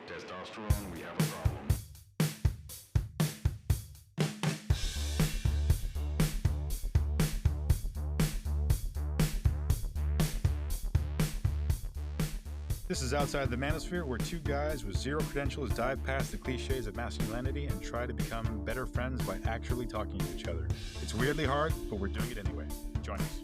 Testosterone, we have a problem. This is Outside the Manosphere, where two guys with zero credentials dive past the cliches of masculinity and try to become better friends by actually talking to each other. It's weirdly hard, but we're doing it anyway. Join us.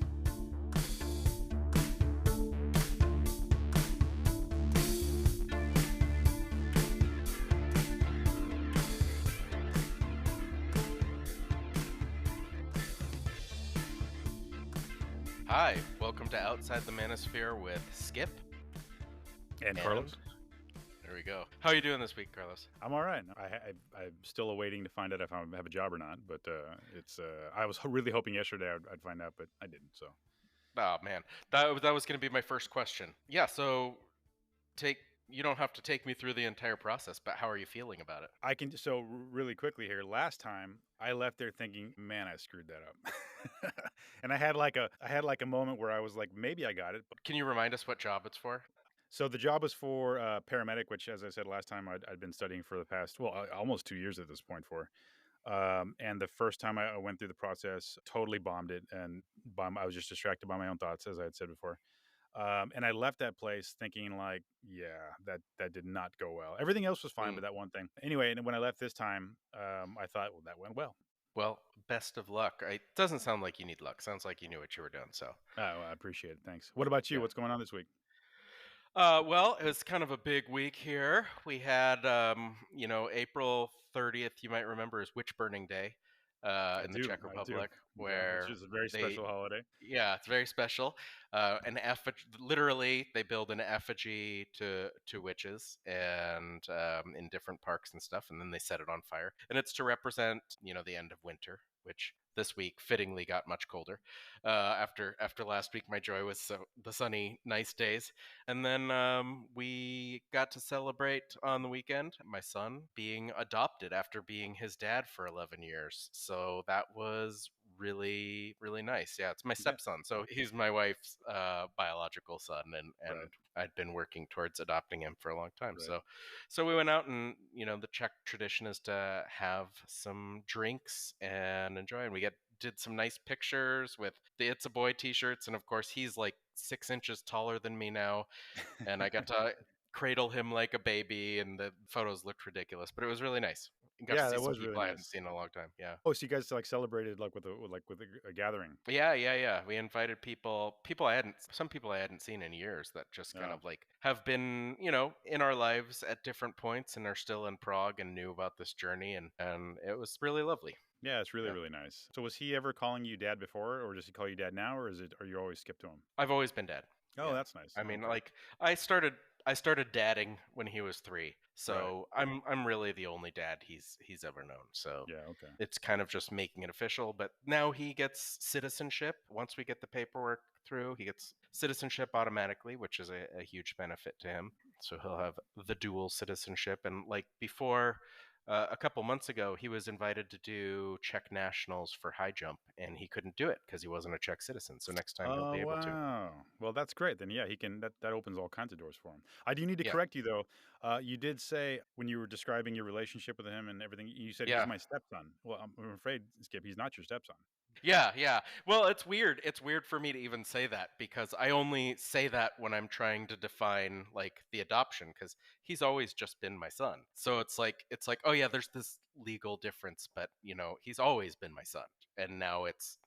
Hi, welcome to Outside the Manosphere with Skip. And Carlos? There we go. How are you doing this week, Carlos? I'm all right. I'm still awaiting to find out if I have a job or not, but I was really hoping yesterday I'd find out, but I didn't, so. Oh, man. That was going to be my first question. Yeah, so you don't have to take me through the entire process, but how are you feeling about it? So really quickly here, last time I left there thinking, man, I screwed that up. And I had like a moment where I was like, maybe I got it. Can you remind us what job it's for? So the job was for paramedic, which, as I said last time, I'd been studying for the past, almost 2 years at this point for. And the first time I went through the process, totally bombed it. And I was just distracted by my own thoughts, as I had said before. And I left that place thinking like, yeah, that did not go well. Everything else was fine, but that one thing. Anyway, and when I left this time, I thought, well, that went well. Well, best of luck. It doesn't sound like you need luck. Sounds like you knew what you were doing, so. Oh, I appreciate it. Thanks. What about you? Yeah. What's going on this week? Well, it was kind of a big week here. We had, April 30th, you might remember, is Witch Burning Day in the Czech Republic, where it's just a very special holiday. Yeah, it's very special. Literally, they build an effigy to witches and in different parks and stuff, and then they set it on fire. And it's to represent, the end of winter, which this week fittingly got much colder. After last week, my joy was the sunny, nice days. And then we got to celebrate on the weekend my son being adopted after being his dad for 11 years. So that was really, really nice. Yeah, it's my stepson. So he's my wife's biological son, and Right. I'd been working towards adopting him for a long time. Right. So we went out, and the Czech tradition is to have some drinks and enjoy. And we did some nice pictures with the "It's a Boy" t-shirts, and of course he's like 6 inches taller than me now, and I got to cradle him like a baby, and the photos looked ridiculous, but it was really nice. Got to see that some was really people I hadn't nice. seen in a long time. Yeah. Oh, so you guys like celebrated like with a gathering? Yeah. We invited some people I hadn't seen in years that just kind of like have been, in our lives at different points and are still in Prague and knew about this journey, and it was really lovely. Yeah, it's really, really nice. So was he ever calling you dad before, or does he call you dad now, or are you always skip to him? I've always been dad. Oh, Yeah. that's nice. I mean, Okay. like I started dadding when he was 3. So Right. I'm really the only dad he's ever known. So Yeah, okay. it's kind of just making it official, but now he gets citizenship. Once we get the paperwork through, he gets citizenship automatically, which is a huge benefit to him. So he'll have the dual citizenship. And like before, a couple months ago, he was invited to do Czech nationals for high jump, and he couldn't do it because he wasn't a Czech citizen. So next time he'll Oh, be able to. wow. Well, that's great. Then, yeah, he can. That opens all kinds of doors for him. I do need to Yeah. correct you though. You did say when you were describing your relationship with him and everything, you said he's Yeah. my stepson. Well, I'm afraid, Skip, he's not your stepson. Yeah. Well, it's weird. It's weird for me to even say that because I only say that when I'm trying to define like the adoption, because he's always just been my son. So it's like, oh yeah, there's this legal difference, but he's always been my son. And now it's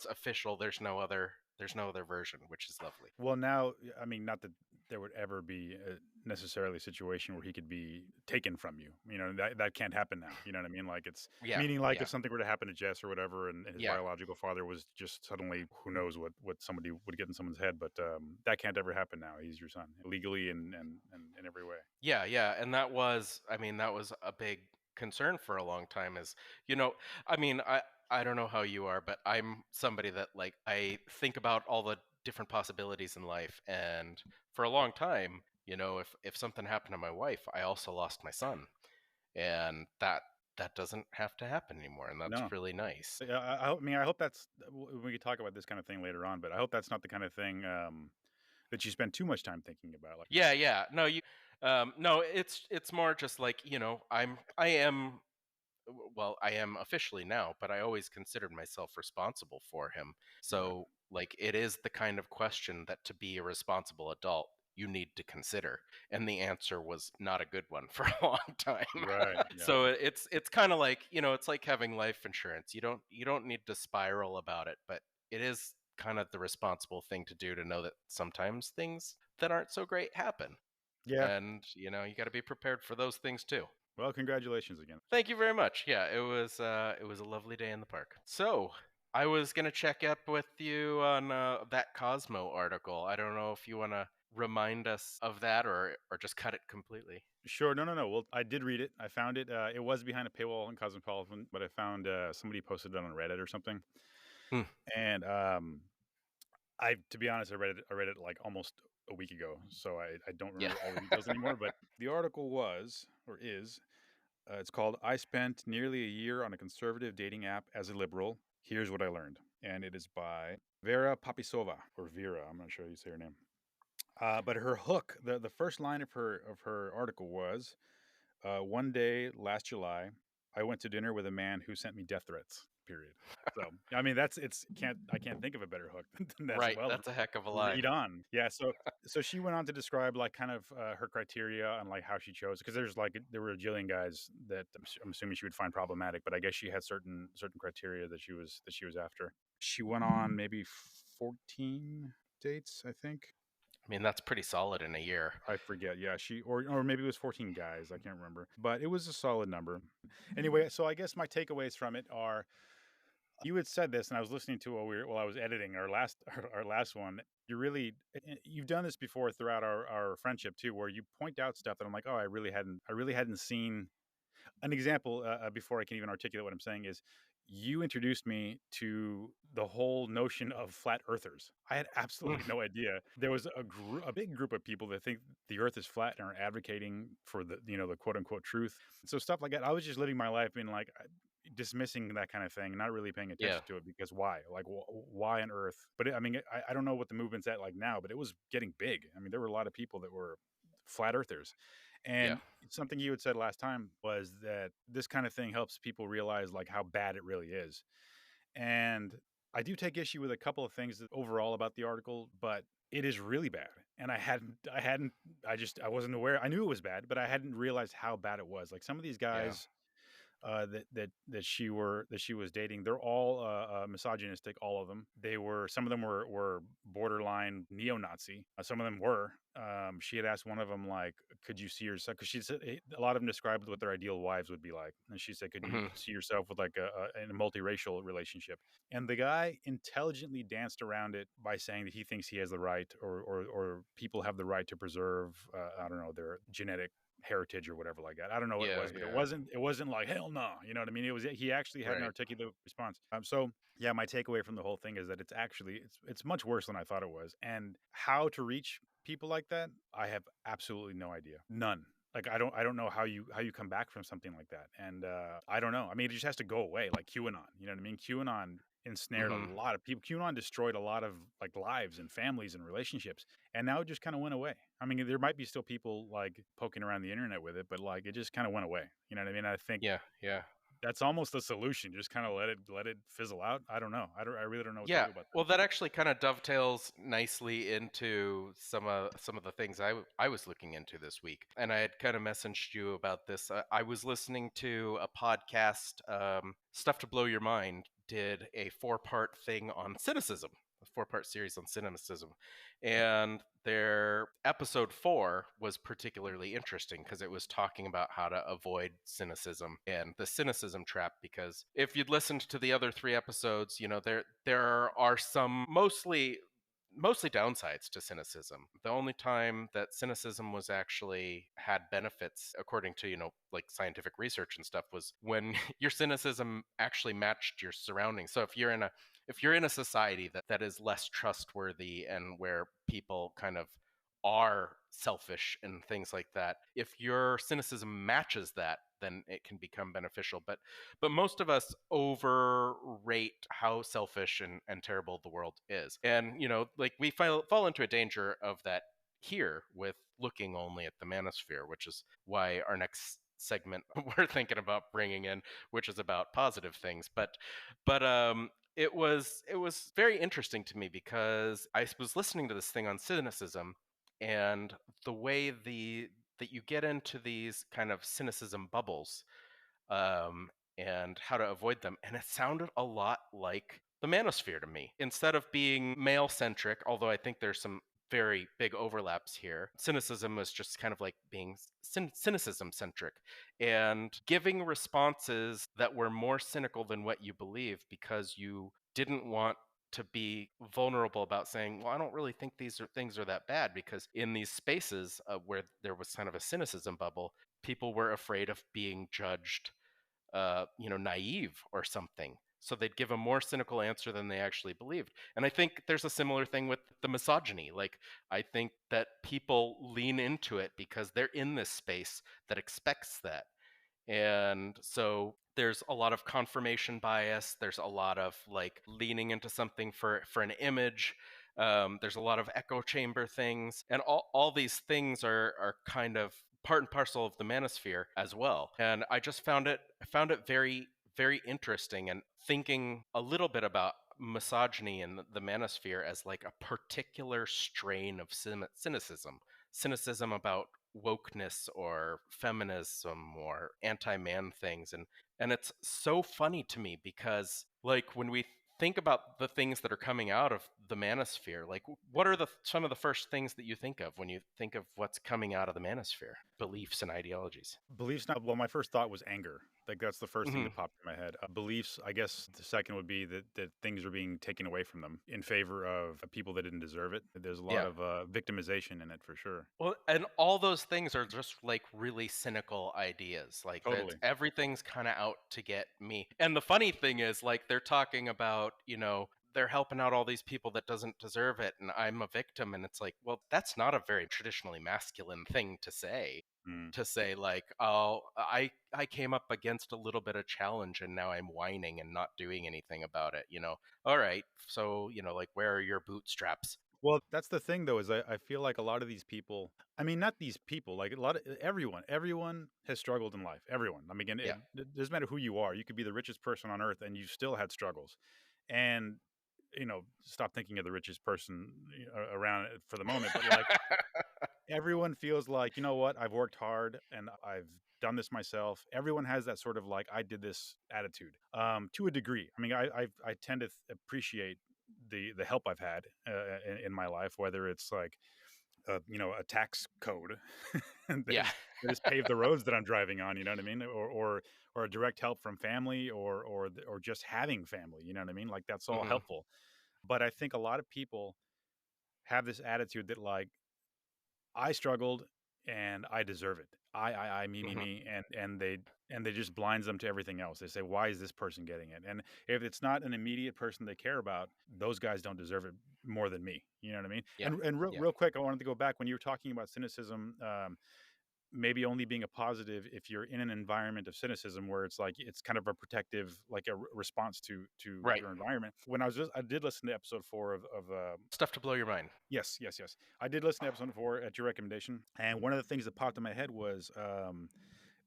official. There's no other version, which is lovely. Well, now, I mean, not that there would ever be necessarily a situation where he could be taken from you. That can't happen now. You know what I mean? Like Yeah. meaning like Yeah. if something were to happen to Jess or whatever, and his Yeah. biological father was just suddenly, who knows what somebody would get in someone's head, but that can't ever happen now. He's your son legally and in every way. Yeah. And that was a big concern for a long time is, I mean, I don't know how you are, but I'm somebody that like I think about all the different possibilities in life, and for a long time, if something happened to my wife, I also lost my son, and that doesn't have to happen anymore, and that's No. really nice. Yeah, I hope that's we could talk about this kind of thing later on, but I hope that's not the kind of thing that you spend too much time thinking about. Like, Yeah. No, No, it's more just like, I am officially now, but I always considered myself responsible for him. Right. So, like, it is the kind of question that to be a responsible adult, you need to consider. And the answer was not a good one for a long time. Right. Yeah. So it's kind of like, it's like having life insurance. You don't need to spiral about it, but it is kind of the responsible thing to do to know that sometimes things that aren't so great happen. Yeah. And, you got to be prepared for those things too. Well, congratulations again. Thank you very much. Yeah, it was a lovely day in the park. So, I was going to check up with you on that Cosmo article. I don't know if you want to remind us of that or just cut it completely. Sure. No, no, no. Well, I did read it. I found it. It was behind a paywall in Cosmopolitan, but I found somebody posted it on Reddit or something. Hmm. And to be honest, I read it like almost a week ago, so I don't Yeah. remember all the details anymore. But the article was or is it's called "I spent nearly a year on a conservative dating app as a liberal. Here's what I learned," and it is by Vera Papisova or Vera. I'm not sure how you say her name. But her hook, the first line of her article was, "One day last July, I went to dinner with a man who sent me death threats." Period. So I mean, it's can't I can't think of a better hook than that. Right, Well, that's a heck of a lie. read on. Yeah. So she went on to describe like kind of her criteria and like how she chose, because there were a jillion guys that I'm assuming she would find problematic, but I guess she had certain criteria that she was after. She went on maybe 14 dates, I think. I mean, that's pretty solid in a year. I forget. Yeah, or maybe it was 14 guys. I can't remember, but it was a solid number. Anyway, so I guess my takeaways from it are, you had said this, and I was listening to while I was editing our last one. You've done this before throughout our friendship too, where you point out stuff that I'm like, oh, I really hadn't seen. An example, before I can even articulate what I'm saying, is you introduced me to the whole notion of flat earthers. I had absolutely no idea there was a big group of people that think the Earth is flat and are advocating for the quote unquote truth. So stuff like that. I was just living my life being like, dismissing that kind of thing, not really paying Yeah, attention to it, because why? Like, why on earth? But I mean, I don't know what the movement's at like now, but it was getting big. I mean, there were a lot of people that were flat earthers. yeah, And something you had said last time was that this kind of thing helps people realize like how bad it really is. And I do take issue with a couple of things overall about the article, but it is really bad. And I wasn't aware. I knew it was bad, but I hadn't realized how bad it was. Like some of these yeah. guys that she was dating, they're all misogynistic. All of them. Some of them were borderline neo-Nazi. Some of them were. She had asked one of them, like, could you see yourself? Because she said a lot of them described what their ideal wives would be like, and she said, could you Hmm. see yourself with like in a multiracial relationship? And the guy intelligently danced around it by saying that he thinks he has the right, or people have the right to preserve, I don't know, their genetic heritage or whatever like that. I don't know what it Yeah, was, but yeah. it wasn't like hell no. You know what I mean? He actually had an Right. articulate response. So yeah, my takeaway from the whole thing is that it's much worse than I thought it was. And how to reach people like that, I have absolutely no idea. None. Like I don't know how you come back from something like that. And I don't know. I mean, it just has to go away, like QAnon. You know what I mean? QAnon ensnared a Hmm. lot of people. QAnon destroyed a lot of like lives and families and relationships, and now it just kind of went away. I mean, there might be still people like poking around the internet with it, but like it just kind of went away. You know what I mean? I think Yeah, yeah. that's almost the solution. Just kind of let it fizzle out. I don't know. I really don't know what to Yeah, do about well, that actually kind of dovetails nicely into some of the things I was looking into this week, and I had kind of messaged you about this. I was listening to a podcast, Stuff to Blow Your Mind, did a 4-part thing on cynicism, a 4-part series on cynicism, and their episode 4 was particularly interesting because it was talking about how to avoid cynicism and the cynicism trap. Because if you'd listened to the other 3 episodes, there are some mostly downsides to cynicism. The only time that cynicism was actually had benefits, according to, like scientific research and stuff, was when your cynicism actually matched your surroundings. So if you're in a society that is less trustworthy and where people kind of are selfish and things like that, if your cynicism matches that, then it can become beneficial. But most of us overrate how selfish and terrible the world is. And, like we fall into a danger of that here with looking only at the manosphere, which is why our next segment we're thinking about bringing in, which is about positive things. But it was very interesting to me because I was listening to this thing on cynicism, and the way that you get into these kind of cynicism bubbles, um, and how to avoid them. And it sounded a lot like the manosphere to me. Instead of being male centric, although I think there's some very big overlaps here, cynicism was just kind of like being cynicism centric and giving responses that were more cynical than what you believe because you didn't want to be vulnerable about saying, well, I don't really think these things are that bad, because in these spaces where there was kind of a cynicism bubble, people were afraid of being judged, naive or something. So they'd give a more cynical answer than they actually believed. And I think there's a similar thing with the misogyny. Like, I think that people lean into it because they're in this space that expects that. And so there's a lot of confirmation bias. There's a lot of like leaning into something for an image. There's a lot of echo chamber things, and all these things are kind of part and parcel of the manosphere as well. And I found it very, very interesting, and thinking a little bit about misogyny and the manosphere as like a particular strain of cynicism about wokeness or feminism or anti-man things. And it's so funny to me because, like, when we think about the things that are coming out of the manosphere, like, what are some of the first things that you think of when you think of what's coming out of the manosphere? Beliefs and ideologies. Beliefs not well, my first thought was anger. Like that's the first thing Hmm. that popped in my head. Beliefs, I guess the second would be that things are being taken away from them in favor of people that didn't deserve it. There's a lot Yeah. of victimization in it for sure. Well, and all those things are just like really cynical ideas. Like, that Totally. everything's kind of out to get me. And the funny thing is, like, they're talking about, they're helping out all these people that doesn't deserve it, and I'm a victim. And it's like, well, that's not a very traditionally masculine thing to say. Mm. To say, like, oh, I came up against a little bit of challenge and now I'm whining and not doing anything about it. All right, so, like, where are your bootstraps? Well, that's the thing though, is I feel like a lot of these people, I mean, not these people, like a lot of everyone has struggled in life. Everyone. I mean, again, Yeah. it doesn't matter who you are. You could be the richest person on earth and you still had struggles. And, stop thinking of the richest person around for the moment, but like everyone feels like, you know what, I've worked hard and I've done this myself. Everyone has that sort of like I did this attitude, to a degree. I mean, I tend to appreciate the help I've had in my life, whether it's like a tax code that Yeah. is that has paved the roads that I'm driving on. You know what I mean? Or a direct help from family, or just having family. You know what I mean? Like that's all Hmm. helpful. But I think a lot of people have this attitude that like I struggled and I deserve it. Hmm. Me, and they just blinds them to everything else. They say, "Why is this person getting it?" And if it's not an immediate person they care about, those guys don't deserve it more than me. You know what I mean? Yeah. And Yeah. real quick, I wanted to go back when you were talking about cynicism. Maybe only being a positive if you're in an environment of cynicism where it's like it's kind of a protective, like a response to Right. your environment. I did listen to episode 4 of Stuff to blow your mind. yes, yes, yes. I did listen to episode 4 at your recommendation, and one of the things that popped in my head was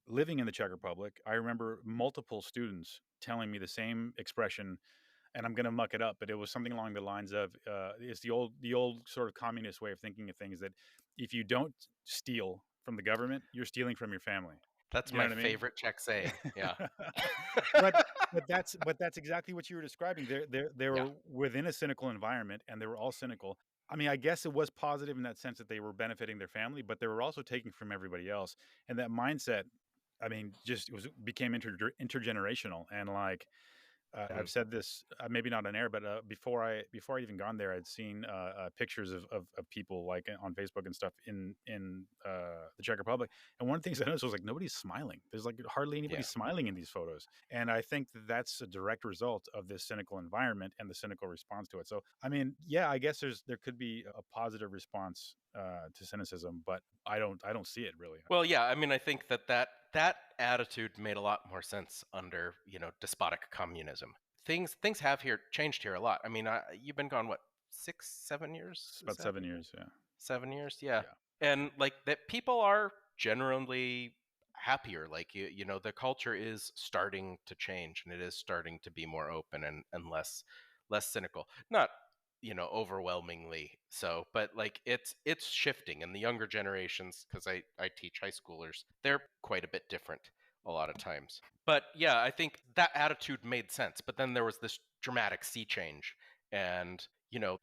living in the Czech Republic. I remember multiple students telling me the same expression, and I'm going to muck it up, but it was something along the lines of, "It's the old sort of communist way of thinking of things that if you don't steal from the government, you're stealing from your family." That's You know my what I mean? favorite Czech saying. Yeah. but but that's exactly what you were describing. They Yeah. were within a cynical environment, and they were all cynical. I mean, I guess it was positive in that sense that they were benefiting their family, but they were also taking from everybody else. And that mindset, I mean, just became intergenerational. And like Mhm. I've said this, maybe not on air, but before I even gone there, I'd seen pictures of people like on Facebook and stuff in the Czech Republic. And one of the things I noticed was like nobody's smiling. There's like hardly anybody Yeah. smiling in these photos, and I think that's a direct result of this cynical environment and the cynical response to it. So I mean, yeah, I guess there could be a positive response to cynicism, but I don't see it really. Well, yeah. I mean, I think that attitude made a lot more sense under, despotic communism. Things have changed here a lot. I mean, you've been gone what, 6, 7 years? It's Is about that 7 years, yeah. 7 years, yeah. Yeah. And like that, people are generally happier. Like the culture is starting to change, and it is starting to be more open and less cynical. Not overwhelmingly so, but like it's shifting. And the younger generations, because I teach high schoolers, they're quite a bit different a lot of times. But yeah, I think that attitude made sense. But then there was this dramatic sea change, and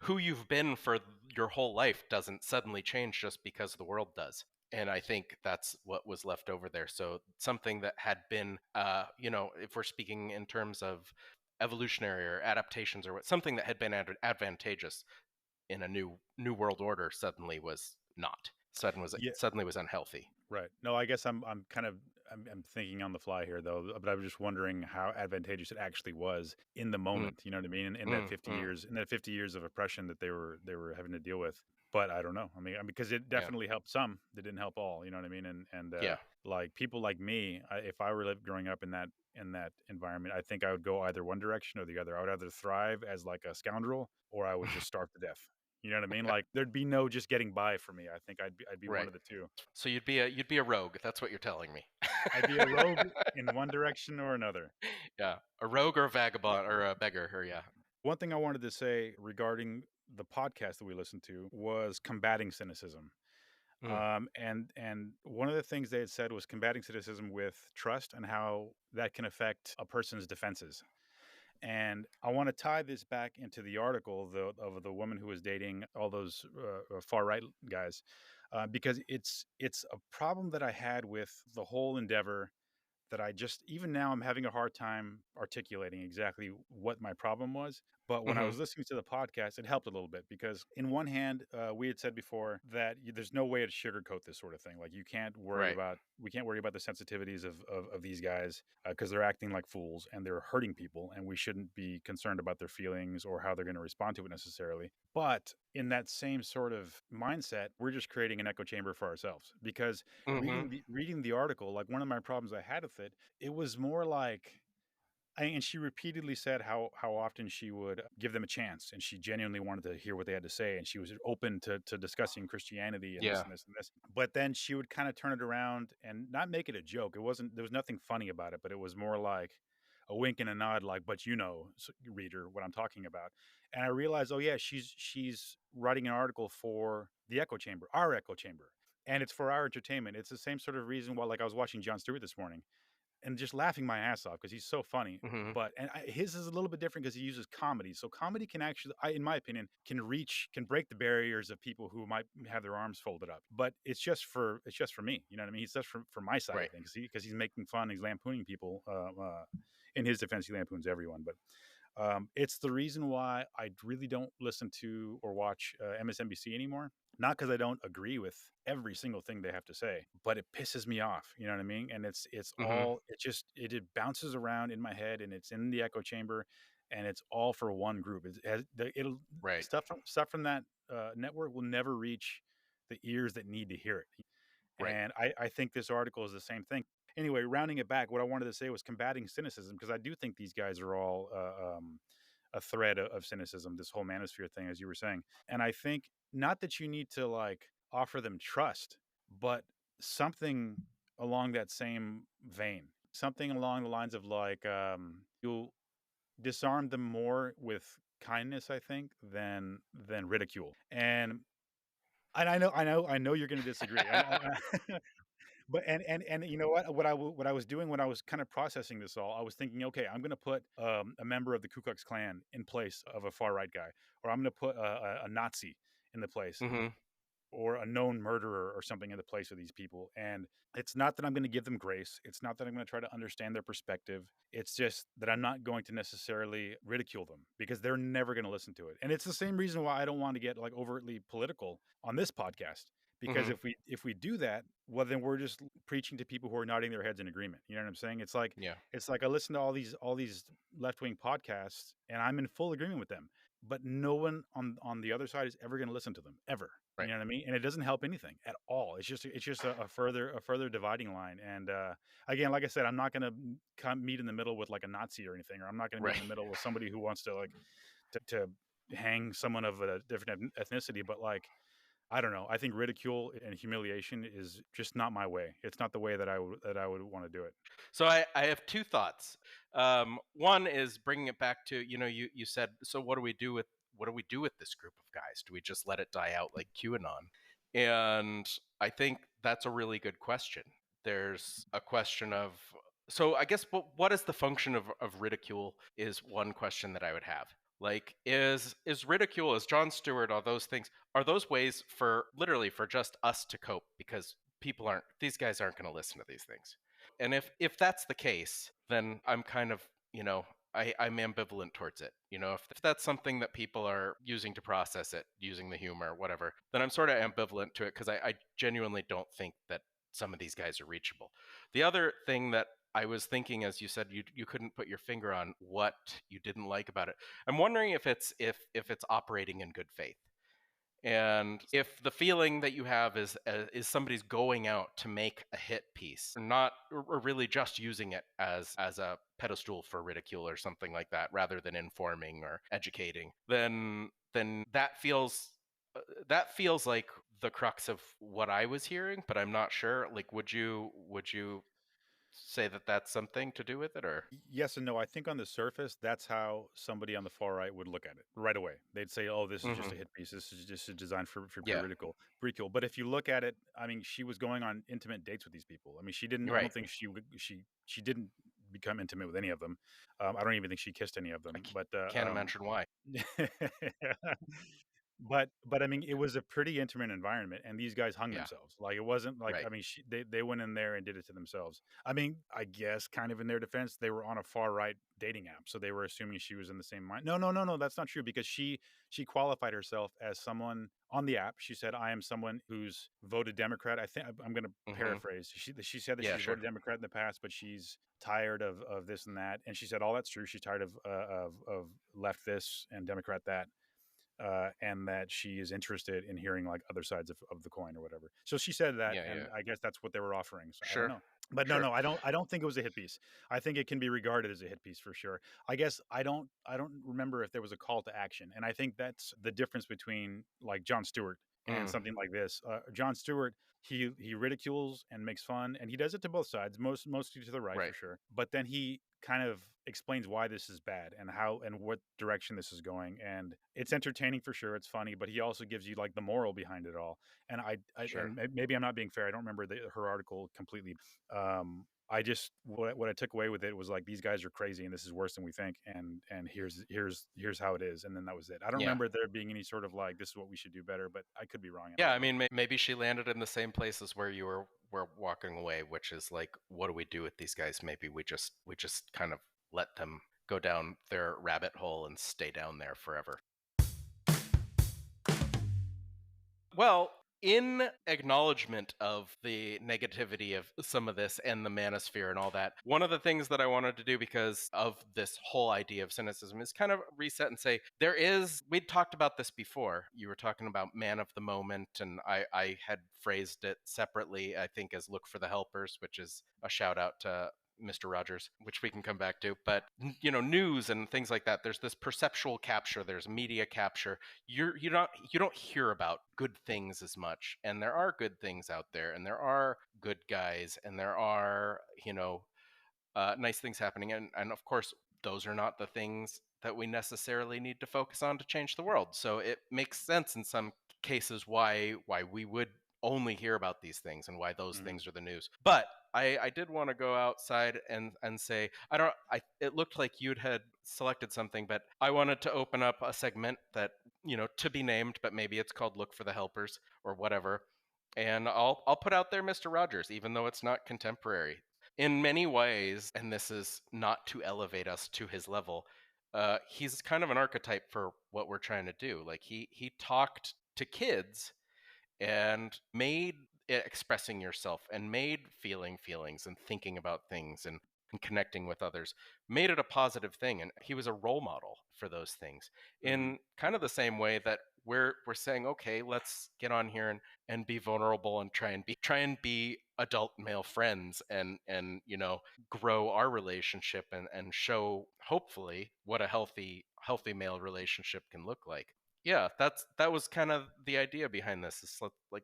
who you've been for your whole life doesn't suddenly change just because the world does. And I think that's what was left over there. So something that had been, if we're speaking in terms of evolutionary or adaptations, or something that had been advantageous in a new world order suddenly was not. Yeah. Suddenly was unhealthy. Right. No, I guess I'm kind of I'm thinking on the fly here though, but I was just wondering how advantageous it actually was in the Mm, moment. You know what I mean? In that mm, 50 mm, years, in that 50 years of oppression that they were having to deal with. But I don't know. Because it yeah, definitely helped some. It didn't help all. You know what I mean? And yeah. like people like me, if I were growing up in that environment, I think I would go either one direction or the other. I would either thrive as like a scoundrel, or I would just starve to death. You know what I mean? Like there'd be no just getting by for me. I think I'd be one Right. of the two. So you'd be a rogue. That's what you're telling me. I'd be a rogue in one direction or another. Yeah, a rogue or a vagabond or a beggar, or yeah. One thing I wanted to say regarding the podcast that we listened to was combating cynicism. Mm, And one of the things they had said was combating cynicism with trust and how that can affect a person's defenses. And I want to tie this back into the article of the woman who was dating all those far right guys, because it's a problem that I had with the whole endeavor that I just even now I'm having a hard time articulating exactly what my problem was. But when I mm-hmm. was listening to the podcast, it helped a little bit because, in one hand, we had said before that there's no way to sugarcoat this sort of thing. Like Right. we can't worry about the sensitivities of these guys because they're acting like fools and they're hurting people, and we shouldn't be concerned about their feelings or how they're going to respond to it necessarily. But in that same sort of mindset, we're just creating an echo chamber for ourselves because Mm-hmm. reading the article, like one of my problems I had with it, it was more like and she repeatedly said how often she would give them a chance and she genuinely wanted to hear what they had to say and she was open to discussing Christianity and this Yeah. and this and this. But then she would kind of turn it around and not make it a joke. It wasn't there was nothing funny about it, but it was more like a wink and a nod, like, but reader, what I'm talking about. And I realized, oh yeah, she's writing an article for the echo chamber, our echo chamber. And it's for our entertainment. It's the same sort of reason why, like, I was watching Jon Stewart this morning and just laughing my ass off because he's so funny. Mm-hmm. But his is a little bit different because he uses comedy. So comedy can actually, in my opinion, can break the barriers of people who might have their arms folded up. But it's just for me. You know what I mean? It's just for my side of Right. things because he's making fun, he's lampooning people. In his defense, he lampoons everyone. But it's the reason why I really don't listen to or watch MSNBC anymore. Not because I don't agree with every single thing they have to say, but it pisses me off. You know what I mean? And it's Mm-hmm. all it bounces around in my head, and it's in the echo chamber, and it's all for one group. It'll Right. stuff from that network will never reach the ears that need to hear it. Right. And I think this article is the same thing. Anyway, rounding it back, what I wanted to say was combating cynicism because I do think these guys are all a thread of cynicism, this whole manosphere thing, as you were saying. And I think not that you need to like offer them trust, but something along that same vein, something along the lines of like you'll disarm them more with kindness, I think, than ridicule. And I know you're going to disagree. But and you know what? What I was doing when I was kind of processing this all, I was thinking, okay, I'm going to put a member of the Ku Klux Klan in place of a far right guy, or I'm going to put a Nazi in the place, Mm-hmm. or a known murderer or something in the place of these people. And it's not that I'm going to give them grace. It's not that I'm going to try to understand their perspective. It's just that I'm not going to necessarily ridicule them because they're never going to listen to it. And it's the same reason why I don't want to get like overtly political on this podcast. Because Mm-hmm. if we do that, well, then we're just preaching to people who are nodding their heads in agreement. You know what I'm saying? Yeah. It's like I listen to all these left wing podcasts, and I'm in full agreement with them, but no one on the other side is ever going to listen to them ever. You Right. know what I mean? And it doesn't help anything at all. It's just a further dividing line. And again, like I said, I'm not going to come meet in the middle with like a Nazi or anything, or I'm not going to meet Right. in the middle with somebody who wants to like to hang someone of a different ethnicity. But like I don't know. I think ridicule and humiliation is just not my way. It's not the way that I would want to do it. So I have two thoughts. One is bringing it back to, you said, so what do we do with this group of guys? Do we just let it die out like QAnon? And I think that's a really good question. There's a question of, so I guess what is the function of ridicule is one question that I would have. Like, is ridicule, is Jon Stewart, all those things, are those ways for literally for just us to cope, because these guys aren't going to listen to these things. And if that's the case, then I'm kind of, I'm ambivalent towards it. If that's something that people are using to process it, using the humor, whatever, then I'm sort of ambivalent to it, because I genuinely don't think that some of these guys are reachable. The other thing that I was thinking, as you said, you couldn't put your finger on what you didn't like about it. I'm wondering if it's operating in good faith. And if the feeling that you have is somebody's going out to make a hit piece, or really just using it as a pedestal for ridicule or something like that, rather than informing or educating, then that feels like the crux of what I was hearing, but I'm not sure. Like, would you say that that's something to do with it, or? Yes and no. I think on the surface, that's how somebody on the far right would look at it right away. They'd say, "Oh, this is just Hmm. a hit piece. This is just designed for pure Yeah, ridicule." But if you look at it, I mean, she was going on intimate dates with these people. I mean, she didn't. I right. don't think she didn't become intimate with any of them. I don't even think she kissed any of I them. c- But can't imagine why. but I mean, it was a pretty intimate environment, and these guys hung Yeah, themselves. Like, it wasn't like, I right. mean, they went in there and did it to themselves. I mean, I guess kind of in their defense, they were on a far right dating app, so they were assuming she was in the same mind. No, no, no, no, that's not true, because she qualified herself as someone on the app. She said, "I am someone who's voted Democrat." I think I'm going to Hmm. paraphrase. She said that Yeah, she's sure. voted Democrat in the past, but she's tired of this and that, and she said all that's true. She's tired of left this and Democrat that, and that she is interested in hearing like other sides of the coin or whatever. So she said that, Yeah, and yeah. I guess that's what they were offering. So I don't Sure, know. But no, sure. no, I don't think it was a hit piece. I think it can be regarded as a hit piece for sure. I guess I don't remember if there was a call to action, and I think that's the difference between like Jon Stewart and Mm, something like this. Jon Stewart, he ridicules and makes fun, and he does it to both sides, mostly to the right for right. sure. But then he kind of explains why this is bad and how and what direction this is going, and it's entertaining for sure. It's funny, but he also gives you like the moral behind it all. And Sure. maybe I'm not being fair. I don't remember her article completely. I just what I took away with it was like, these guys are crazy and this is worse than we think, and here's how it is, and then that was it. I don't Yeah. remember there being any sort of like, this is what we should do better, but I could be wrong. I Yeah, don't I know. mean, maybe she landed in the same places where you were walking away, which is like, what do we do with these guys? Maybe we just kind of let them go down their rabbit hole and stay down there forever. Well, in acknowledgement of the negativity of some of this and the manosphere and all that, one of the things that I wanted to do because of this whole idea of cynicism is kind of reset and say, we'd talked about this before. You were talking about man of the moment, and I had phrased it separately, I think, as look for the helpers, which is a shout out to Mr. Rogers, which we can come back to. But news and things like that. There's this perceptual capture. There's media capture. You don't hear about good things as much, and there are good things out there, and there are good guys, and there are nice things happening, and of course those are not the things that we necessarily need to focus on to change the world. So it makes sense in some cases why we would only hear about these things and why those Hmm. things are the news. But I did want to go outside and say, I don't I it looked like you'd had selected something, but I wanted to open up a segment that, to be named, but maybe it's called Look for the Helpers or whatever. And I'll put out there Mr. Rogers, even though it's not contemporary. In many ways, and this is not to elevate us to his level, he's kind of an archetype for what we're trying to do. Like, he talked to kids and made expressing yourself and made feeling feelings and thinking about things and connecting with others, made it a positive thing, and he was a role model for those things, Hmm. in kind of the same way that we're saying, okay, let's get on here and be vulnerable and try and be adult male friends, and grow our relationship and show hopefully what a healthy male relationship can look like. Yeah, that was kind of the idea behind this. Is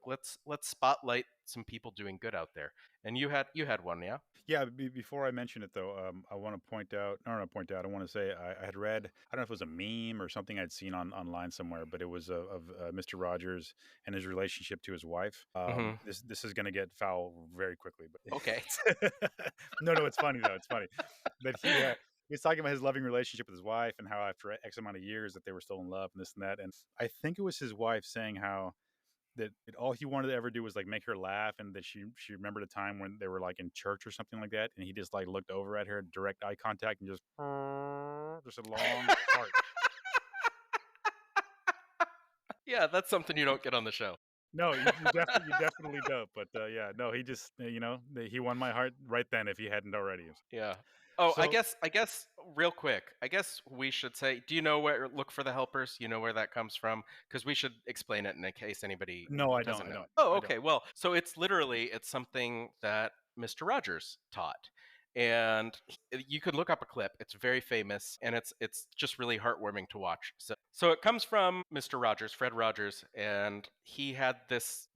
let's spotlight some people doing good out there. And you had one, yeah? Yeah, before I mention it though, I want to point out, or not point out, I want to say I had read, I don't know if it was a meme or something I'd seen online somewhere, but it was of Mr. Rogers and his relationship to his wife. Hmm. This is going to get foul very quickly, but Okay. no, it's funny though. It's funny that he was talking about his loving relationship with his wife and how after X amount of years that they were still in love and this and that. And I think it was his wife saying how that all he wanted to ever do was like make her laugh, and that she remembered a time when they were like in church or something like that, and he just like looked over at her, direct eye contact, and just a long fart. Yeah, that's something you don't get on the show. No, you definitely don't. But yeah, no, he just he won my heart right then if he hadn't already. Yeah. Oh, I So guess I guess real quick. I guess we should say, do you know where look for the helpers? You know where that comes from? Because we should explain it in case anybody no, doesn't know I it. Oh, don't. okay. Well, so it's something that Mr. Rogers taught. And you could look up a clip. It's very famous and it's just really heartwarming to watch. So it comes from Mr. Rogers, Fred Rogers, and he had this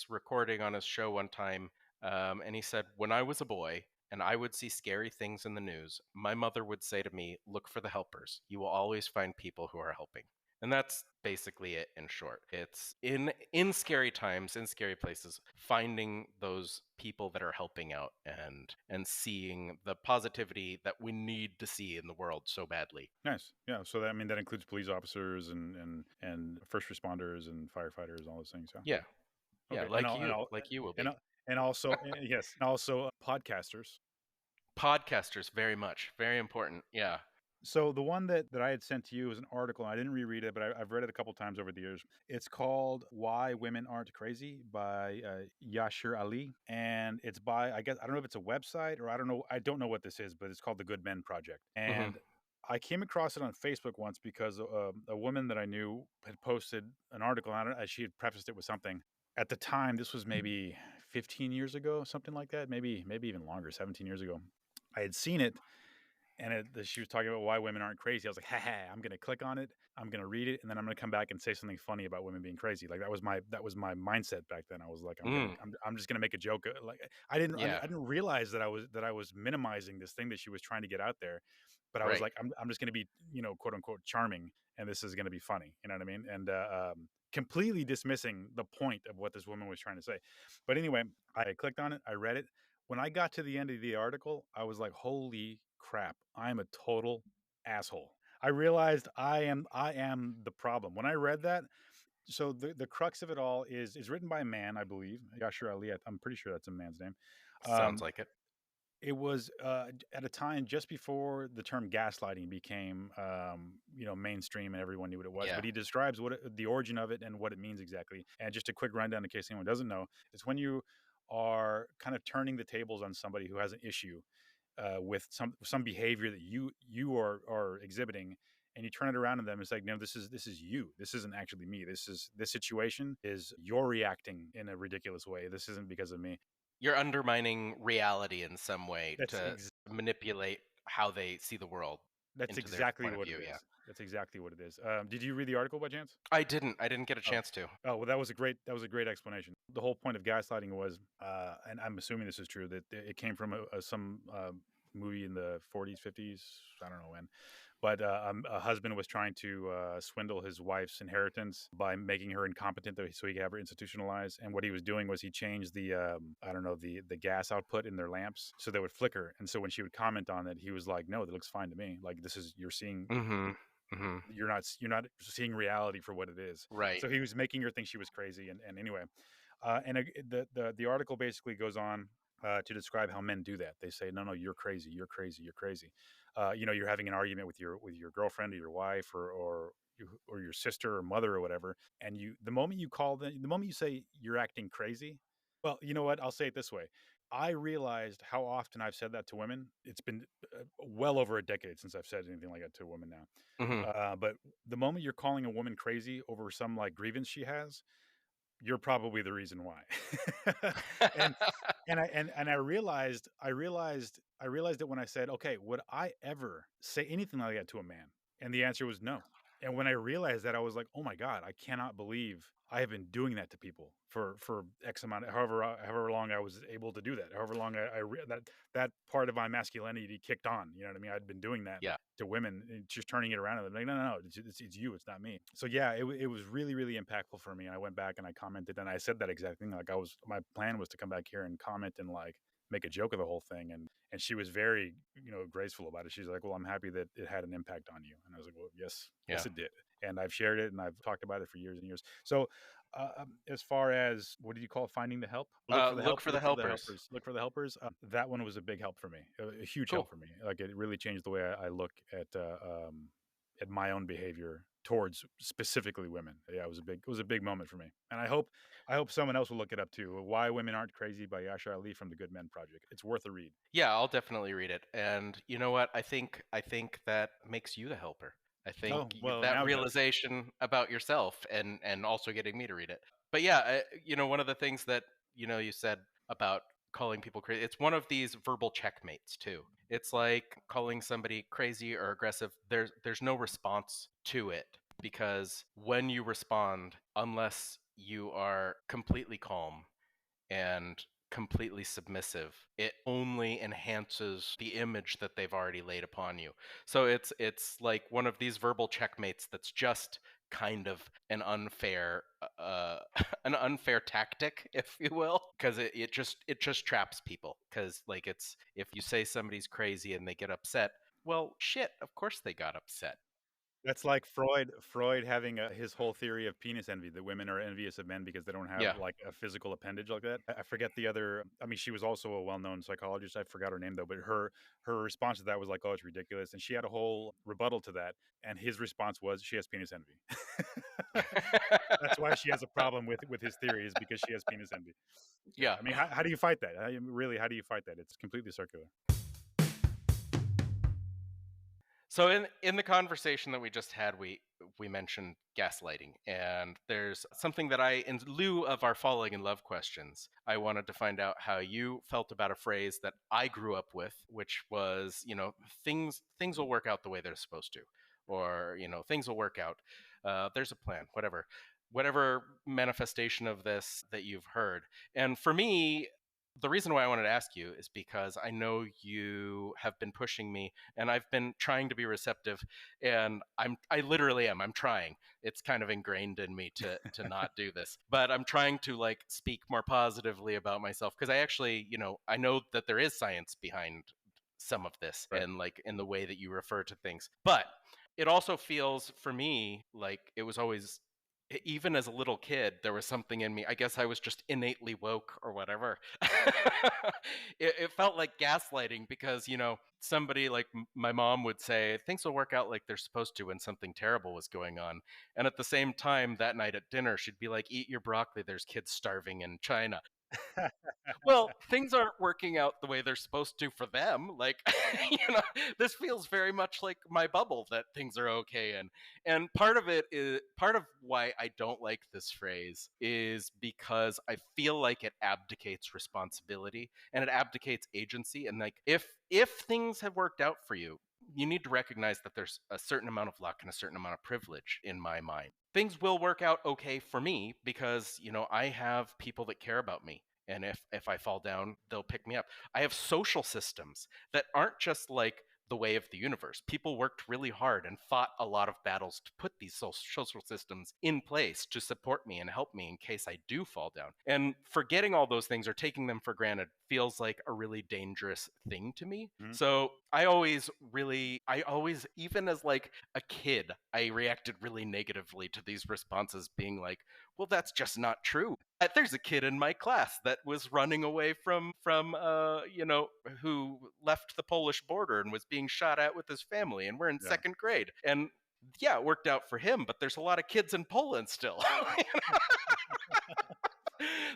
recording on his show one time, and he said, "When I was a boy, and I would see scary things in the news, my mother would say to me, 'Look for the helpers. You will always find people who are helping.'" And that's basically it in short. It's in scary times, in scary places, finding those people that are helping out and seeing the positivity that we need to see in the world so badly. Nice, yeah. So that, I mean, that includes police officers and first responders and firefighters, all those things. Yeah. Yeah. Yeah, Okay, and all and all like you will and be. al- and also yes, and also podcasters. Podcasters very much, very important. Yeah. So the one that I had sent to you was an article. I didn't reread it, but I've read it a couple times over the years. It's called "Why Women Aren't Crazy" by Yashir Ali, and it's by, I guess, I don't know if it's a website or I don't know what this is, but it's called the Good Men Project. Mhm. And I came across it on Facebook once because a woman that I knew had posted an article on it. She had prefaced it with something. At the time, this was maybe 15 years ago, something like that, maybe even longer, 17 years ago. I had seen it, and she was talking about why women aren't crazy. I was like, ha ha, I'm gonna click on it, I'm gonna read it, and then I'm gonna come back and say something funny about women being crazy. Like that was my mindset back then. I was like, Mm. I'm just gonna make a joke. Like Yeah. I didn't realize that I was minimizing this thing that she was trying to get out there, but I was Right. like, I'm just gonna be, quote unquote charming, and this is gonna be funny. You know what I mean? And completely dismissing the point of what this woman was trying to say. But anyway, I clicked on it, I read it. When I got to the end of the article, I was like, holy crap, I'm a total asshole. I realized I am the problem. When I read that, so the crux of it all is written by a man, I believe. Yashir Ali, I'm pretty sure that's a man's name. Sounds Um, like it. it was at a time just before the term gaslighting became mainstream and everyone knew what it was, Yeah. but he describes the origin of it and what it means exactly. And just a quick rundown in case anyone doesn't know, it's when you are kind of turning the tables on somebody who has an issue with some behavior that you are exhibiting, and you turn it around on them. It's like, no, this is you. This isn't actually me. This situation is you're reacting in a ridiculous way. This isn't because of me. You're undermining reality in some way That's to ex- manipulate how they see the world that's into their exactly point of what it view. Yeah. is. That's exactly what it is. Did you read the article by chance? I didn't. I didn't get a Oh. chance to. Oh, well, that was a great explanation. The whole point of gaslighting was, and I'm assuming this is true, that it came from some movie in the 40s, 50s. I don't know when, but a husband was trying to swindle his wife's inheritance by making her incompetent so he could have her institutionalized. And what he was doing was he changed the I don't know, the gas output in their lamps so they would flicker. And so when she would comment on it, he was like, "No, that looks fine to me. Like this is Mm-hmm. Mm-hmm. you're not seeing reality for what it is." Right. So he was making her think she was crazy. And anyway, the article basically goes on to describe how men do that. They say, "No, no, you're crazy. You're crazy. You're crazy." You're having an argument with your girlfriend or your wife or your sister or mother or whatever, and the moment you call them, the moment you say you're acting crazy, well, you know what? I'll say it this way. I realized how often I've said that to women. It's been well over a decade since I've said anything like that to a woman now. Mm-hmm. But the moment you're calling a woman crazy over some like grievance she has, you're probably the reason why. and I realized that when I said, okay, would I ever say anything like that to a man? And the answer was no. And when I realized that, I was like, "Oh my god, I cannot believe I have been doing that to people for X amount, however long I was able to do that, however long that part of my masculinity kicked on." You know what I mean? I'd been doing that Yeah. to women, and just turning it around, and they're like, "No, no, no, it's you, it's not me." So yeah, it was really, really impactful for me. And I went back and I commented, and I said that exact thing. Like, my plan was to come back here and comment and like make a joke of the whole thing, and she was very, graceful about it. She's like, "Well, I'm happy that it had an impact on you." And I was like, "Well, yes, Yeah. yes, it did." And I've shared it and I've talked about it for years and years. So, as far as what did you call it? Finding the help? Look for the Look help. for the Look for the helpers. helpers. Look for the helpers. That one was a big help for me. A huge Cool. help for me. Like, it really changed the way I look at my own behavior towards specifically women. Yeah, it was a big moment for me. And I hope someone else will look it up too. Why Women Aren't Crazy by Yasha Ali from the Good Men Project. It's worth a read. Yeah, I'll definitely read it. And you know what? I think that makes you the helper. I think Oh, well, that now it does. realization about yourself and also getting me to read it. But yeah, one of the things that you said about calling people crazy, it's one of these verbal checkmates too. It's like calling somebody crazy or aggressive. There's no response to it because when you respond, unless you are completely calm and completely submissive, it only enhances the image that they've already laid upon you. So it's like one of these verbal checkmates that's just kind of an unfair an unfair tactic, if you will, because it just traps people. Because like, it's, if you say somebody's crazy and they get upset, well, shit, of course they got upset. That's like Freud having his whole theory of penis envy, that women are envious of men because they don't have Yeah. like a physical appendage like that. I forget the other. I mean, she was also a well-known psychologist. I forgot her name though, but her response to that was like, "Oh, it's ridiculous," and she had a whole rebuttal to that. And his response was, "She has penis envy." That's why she has a problem with his theory, is because she has penis envy. Yeah, Yeah. I mean, how do you fight that? Really, how do you fight that? It's completely circular. So in the conversation that we just had, we mentioned gaslighting, and there's something that I, in lieu of our falling in love questions, I wanted to find out how you felt about a phrase that I grew up with, which was, things will work out the way they're supposed to, or things will work out. There's a plan, whatever manifestation of this that you've heard. And for me, the reason why I wanted to ask you is because I know you have been pushing me, and I've been trying to be receptive, and I literally am. I'm trying. It's kind of ingrained in me to not do this, but I'm trying to like speak more positively about myself, because I actually, I know that there is science behind some of this, Right. and like in the way that you refer to things. But it also feels for me like it was always, even as a little kid, there was something in me. I guess I was just innately woke or whatever. It felt like gaslighting because, somebody like my mom would say, things will work out like they're supposed to when something terrible was going on. And at the same time, that night at dinner, she'd be like, eat your broccoli, there's kids starving in China. Well, things aren't working out the way they're supposed to for them. Like, you know, this feels very much like my bubble that things are okay in. And part of why I don't like this phrase is because I feel like it abdicates responsibility and it abdicates agency. And like, if things have worked out for you, you need to recognize that there's a certain amount of luck and a certain amount of privilege in my mind. Things will work out okay for me because, I have people that care about me, and if I fall down, they'll pick me up. I have social systems that aren't just like the way of the universe. People worked really hard and fought a lot of battles to put these social systems in place to support me and help me in case I do fall down. And forgetting all those things or taking them for granted feels like a really dangerous thing to me. Mhm. So I always, even as like a kid, I reacted really negatively to these responses, being like, well, that's just not true. There's a kid in my class that was running away from who left the Polish border and was being shot at with his family, and we're in Yeah. second grade. And yeah, it worked out for him, but there's a lot of kids in Poland still.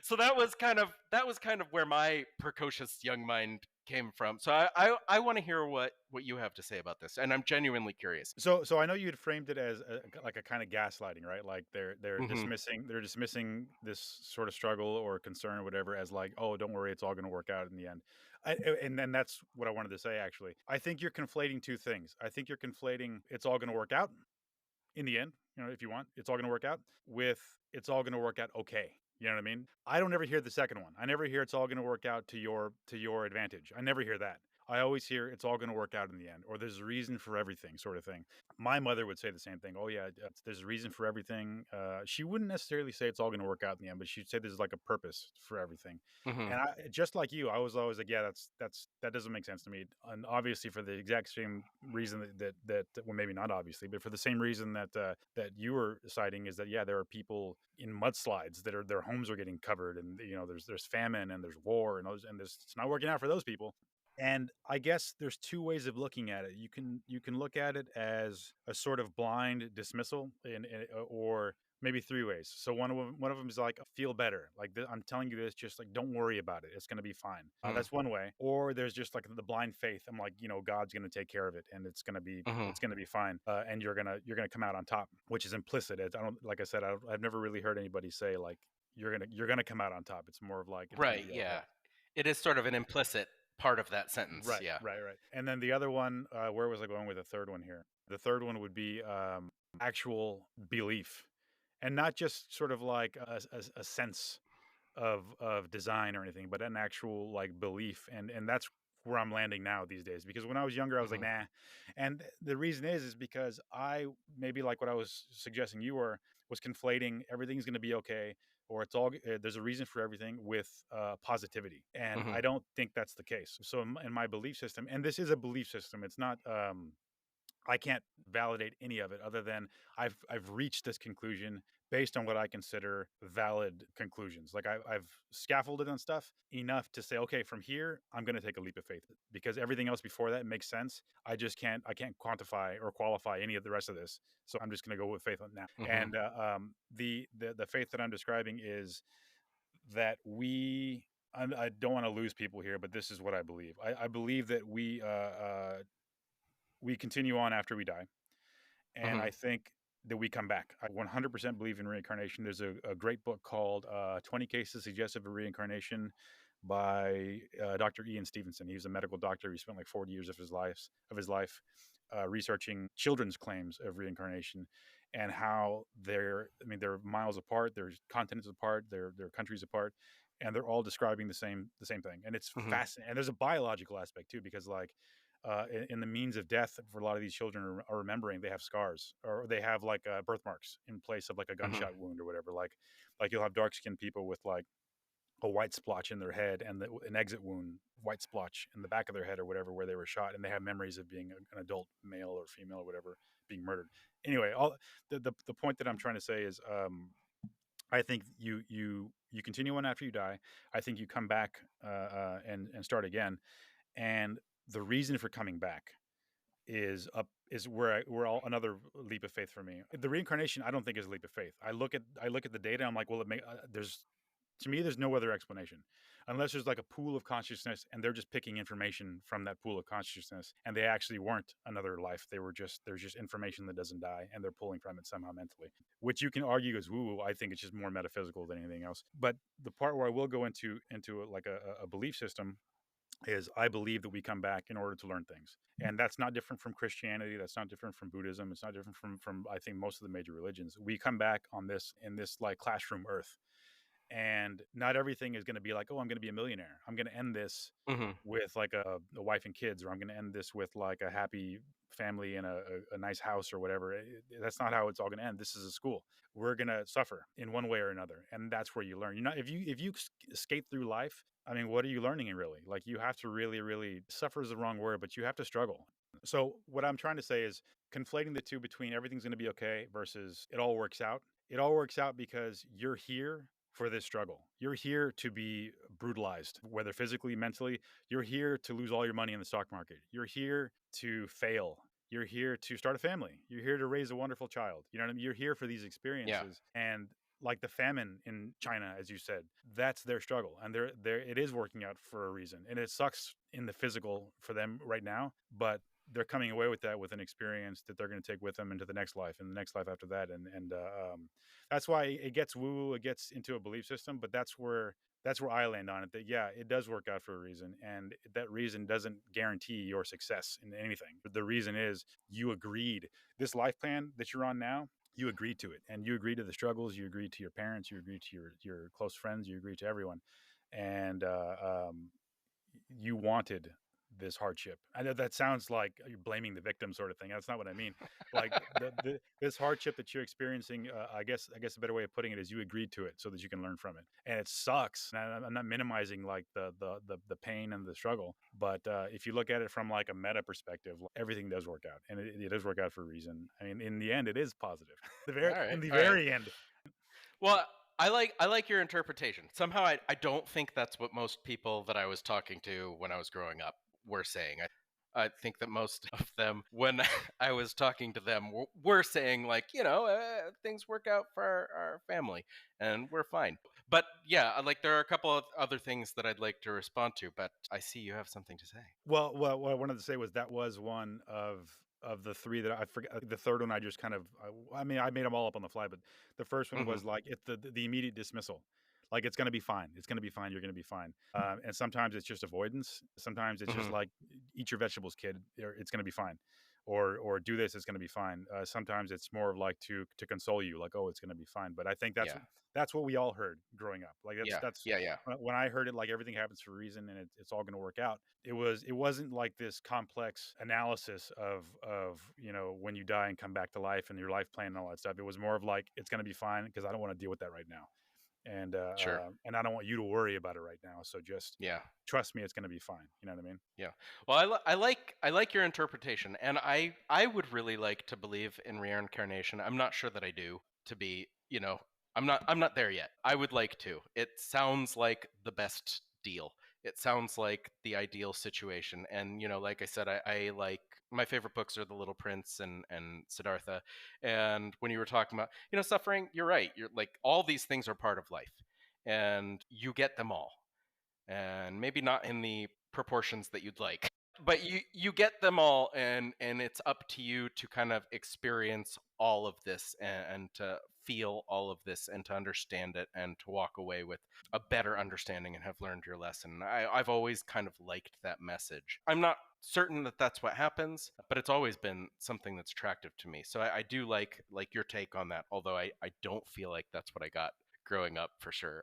So that was kind of where my precocious young mind came from. So I want to hear what you have to say about this, and I'm genuinely curious. So I know you'd framed it as like a kind of gaslighting, right? Like they're Hmm. dismissing this sort of struggle or concern or whatever as like, oh, don't worry, it's all going to work out in the end. And then that's what I wanted to say. Actually, I think you're conflating two things. I think you're conflating it's all going to work out in the end, if you want, it's all going to work out, with it's all going to work out okay. You know what I mean? I don't ever hear the second one. I never hear it's all going to work out to your advantage. I never hear that. I always hear it's all going to work out in the end, or there's a reason for everything, sort of thing. My mother would say the same thing. Oh yeah, there's a reason for everything. She wouldn't necessarily say it's all going to work out in the end, but she'd say there's like a purpose for everything. Hmm. And I, just like you, I was always like, yeah, that doesn't make sense to me. And obviously, for the exact same reason well, maybe not obviously, but for the same reason that you were citing, is that yeah, there are people in mudslides that are their homes are getting covered, and there's famine and there's war and it's not working out for those people. And I guess there's two ways of looking at it. You can look at it as a sort of blind dismissal, or maybe three ways. So one of them is like, feel better. Like, I'm telling you this, just like, don't worry about it. It's gonna be fine. That's one way. Or there's just like the blind faith. I'm like, God's gonna take care of it, and it's gonna be Hmm. fine. And you're gonna come out on top, which is implicit. I don't, like I said, I've never really heard anybody say like you're gonna come out on top. It's more of like, it's gonna Right. be okay. Yeah. It is sort of an implicit part of that sentence. Right, Yeah. right, right. And then the other one, where was I going with the third one here? The third one would be actual belief, and not just sort of like a sense of design or anything, but an actual like belief, and that's where I'm landing now these days. Because when I was younger, I was like, Hmm. nah. And the reason is because I, maybe like what I was suggesting you were, was conflating everything's going to be okay, or it's all there's a reason for everything, with positivity, and Hmm. I don't think that's the case. So in my belief system, and this is a belief system, it's not I can't validate any of it, other than I've reached this conclusion based on what I consider valid conclusions. Like, I've scaffolded on stuff enough to say, okay, from here I'm going to take a leap of faith, because everything else before that makes sense. I can't quantify or qualify any of the rest of this, so I'm just going to go with faith on now. Hmm. And the faith that I'm describing is that I don't want to lose people here, but this is what I believe. I believe that we continue on after we die, and Hmm. I think that we come back. I 100% believe in reincarnation. There's a great book called 20 Cases Suggestive of Reincarnation by Dr. Ian Stevenson. He was a medical doctor. He spent like 40 years of his life researching children's claims of reincarnation, and how they're miles apart, they're continents apart, they're countries apart, and they're all describing the same thing. And it's Hmm. fascinating. And there's a biological aspect too, because like in the means of death for a lot of these children are remembering, they have scars, or they have like birthmarks in place of like a Hmm. gunshot wound or whatever. Like you'll have dark skinned people with like a white splotch in their head, and an exit wound, white splotch in the back of their head or whatever, where they were shot, and they have memories of being an adult male or female or whatever, being murdered. Anyway, all the point that I'm trying to say is, I think you continue on after you die. I think you come back and start again. And the reason for coming back is where all another leap of faith for me. The reincarnation, I don't think, is a leap of faith. I look at the data. I'm like, well, there's to me, there's no other explanation, unless there's like a pool of consciousness, and they're just picking information from that pool of consciousness, and they actually weren't another life. There's just information that doesn't die, and they're pulling from it somehow mentally, which you can argue is woo woo. I think it's just more metaphysical than anything else. But the part where I will go into like a belief system is, I believe that we come back in order to learn things. And that's not different from Christianity. That's not different from Buddhism. It's not different from I think most of the major religions. We come back on this in this like classroom earth. And not everything is going to be like, oh, I'm going to be a millionaire. I'm going to end this Hmm. with like a wife and kids, or I'm going to end this with like a happy family and a nice house or whatever. That's not how it's all going to end. This is a school. We're going to suffer in one way or another, and that's where you learn. You're not if you skate through life. I mean, what are you learning in, really? Like, you have to really, really, suffer is the wrong word, but you have to struggle. So what I'm trying to say is, conflating the two between everything's going to be okay versus it all works out. It all works out because you're here for this struggle. You're here to be brutalized, whether physically, mentally. You're here to lose all your money in the stock market. You're here to fail. You're here to start a family. You're here to raise a wonderful child. You know what I mean? You're here for these Yeah. experiences. And like the famine in China, as you said, that's their struggle, and it is working out for a reason. And it sucks in the physical for them right now, but they're coming away with that, with an experience that they're going to take with them into the next life and the next life after that. And that's why it gets woo, it gets into a belief system. But that's where I land on it. That yeah, it does work out for a reason, and that reason doesn't guarantee your success in anything. But the reason is you agreed. This life plan that you're on now, you agreed to it, and you agreed to the struggles. You agreed to your parents. You agreed to your close friends. You agreed to everyone, and you wanted this hardship. I know that sounds like you're blaming the victim, sort of thing. That's not what I mean. Like this hardship that you're experiencing, I guess a better way of putting it is you agreed to it so that you can learn from it. And it sucks. And I'm not minimizing like the pain and the struggle, but if you look at it from like a meta perspective, everything does work out, and it does work out for a reason. I mean, in the end, it is positive. All right, In the all right. very end. Well, I like your interpretation. Somehow I don't think that's what most people that I was talking to when I was growing up were saying. I think that most of them, when I was talking to them, were saying like, things work out for our family and we're fine. But yeah, like there are a couple of other things that I'd like to respond to, but I see you have something to say. Well, what I wanted to say was that was one of the three that I forgot. The third one I just kind of, I mean, I made them all up on the fly, but the first one Hmm. was like it's the immediate dismissal. Like it's gonna be fine. It's gonna be fine. You're gonna be fine. And sometimes it's just avoidance. Sometimes it's just Hmm. like eat your vegetables, kid. It's gonna be fine. Or do this. It's gonna be fine. Sometimes it's more of like to console you, like oh, it's gonna be fine. But I think Yeah, that's what we all heard growing up. Like yeah, that's yeah, yeah. when I heard it, like everything happens for a reason and it's all gonna work out. It wasn't like this complex analysis of when you die and come back to life and your life plan and all that stuff. It was more of like it's going to be fine because I don't want to deal with that right now, Sure. and I don't want you to worry about it right now. So just Yeah. trust me, it's going to be fine. You know what I mean? Yeah. Well, I like your interpretation, and I would really like to believe in reincarnation. I'm not sure that I do. To be, I'm not there yet. I would like to. It sounds like the best deal. It sounds like the ideal situation. And like I said, I like my favorite books are The Little Prince and Siddhartha. And when you were talking about suffering, you're right. You're like all these things are part of life, and you get them all, and maybe not in the proportions that you'd like, but you get them all, and it's up to you to kind of experience all of this, and to feel all of this and to understand it and to walk away with a better understanding and have learned your lesson. I've always kind of liked that message. I'm not certain that that's what happens, but it's always been something that's attractive to me. So I do like your take on that, although I don't feel like that's what I got growing up for sure.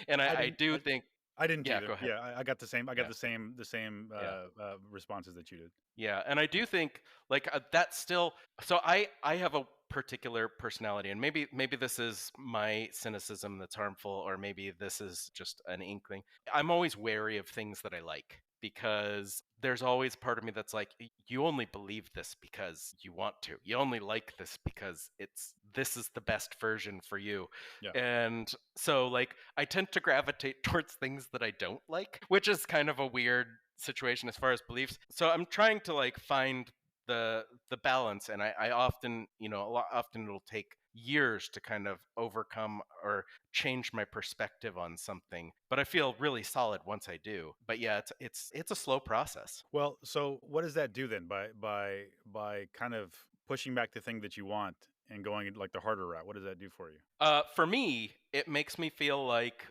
And I I didn't. do think, I didn't yeah, either. go ahead. Yeah, I got the same. I got Yeah, the same yeah, responses that you did. yeah. And I do think like that's still, so I have a particular personality, and maybe this is my cynicism that's harmful, or maybe this is just an inkling. I'm always wary of things that I like, because there's always part of me that's like, you only believe this because you want to. You only like this because this is the best version for you. Yeah. And so like I tend to gravitate towards things that I don't like, which is kind of a weird situation as far as beliefs. So I'm trying to like find the balance, and I often, often it'll take years to kind of overcome or change my perspective on something, but I feel really solid once I do. But yeah, it's a slow process. Well, so what does that do then by kind of pushing back the thing that you want and going like the harder route? What does that do for you? For me, it makes me feel like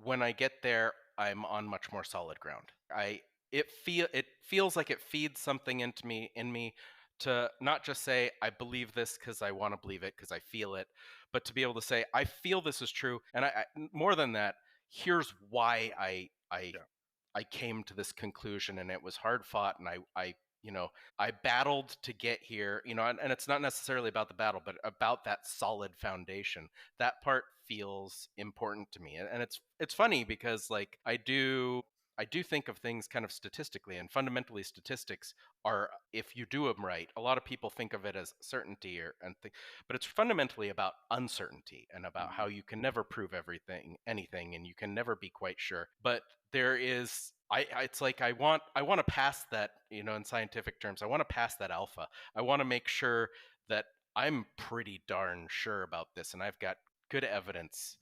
when I get there, I'm on much more solid ground. It feels like it feeds something in me to not just say I believe this because I want to believe it because I feel it, but to be able to say I feel this is true, and more than that, here's why I Yeah. I came to this conclusion, and it was hard fought, and you know I battled to get here, and it's not necessarily about the battle, but about that solid foundation. That part feels important to me, and it's funny because like I do think of things kind of statistically, and fundamentally statistics are, if you do them right, a lot of people think of it as certainty, but it's fundamentally about uncertainty and about Hmm. how you can never prove anything, and you can never be quite sure. But there is, it's like I want to pass that, in scientific terms, I want to pass that alpha. I want to make sure that I'm pretty darn sure about this, and I've got good evidence.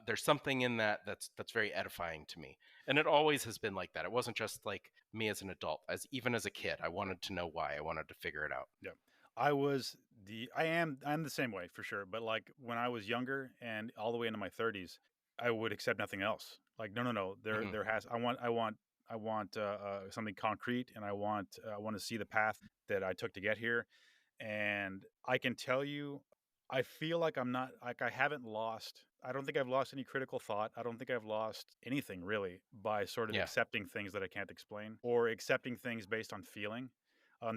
There's something in that that's very edifying to me. And it always has been like that. It wasn't just like me as an adult. Even as a kid, I wanted to know why. I wanted to figure it out. Yeah. I'm the same way for sure. But like when I was younger and all the way into my 30s, I would accept nothing else. Like, no, no, no. Hmm. I want something concrete, and I want to see the path that I took to get here. And I can tell you, I feel like I'm not like I haven't lost. I don't think I've lost any critical thought. I don't think I've lost anything really by sort of Yeah. accepting things that I can't explain or accepting things based on feeling.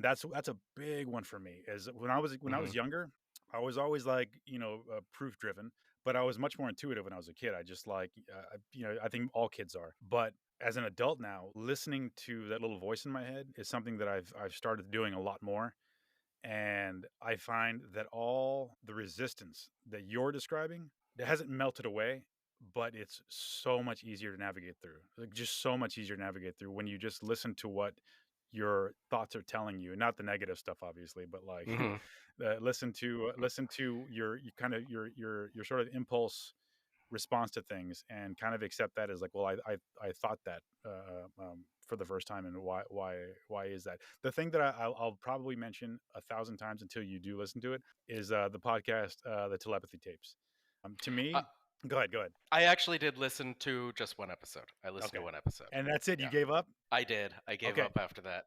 That's a big one for me. Is when I Hmm. was younger, I was always like proof driven, but I was much more intuitive when I was a kid. I just like I think all kids are, but as an adult now, listening to that little voice in my head is something that I've started doing a lot more, and I find that all the resistance that you're describing, it hasn't melted away, but it's so much easier to navigate through. Like just so much easier to navigate through when you just listen to what your thoughts are telling you, not the negative stuff, obviously, but like Hmm. listen to you kind of your sort of impulse response to things and kind of accept that as like, well, I thought that for the first time, and why is that? The thing that I'll probably mention 1,000 times until you do listen to it is the podcast, the telepathy tapes. To Uh, me, go ahead. I actually did listen to just one episode. I listened to Okay, one episode. and that's it. You Yeah, gave up. I did. I gave Okay, up after that.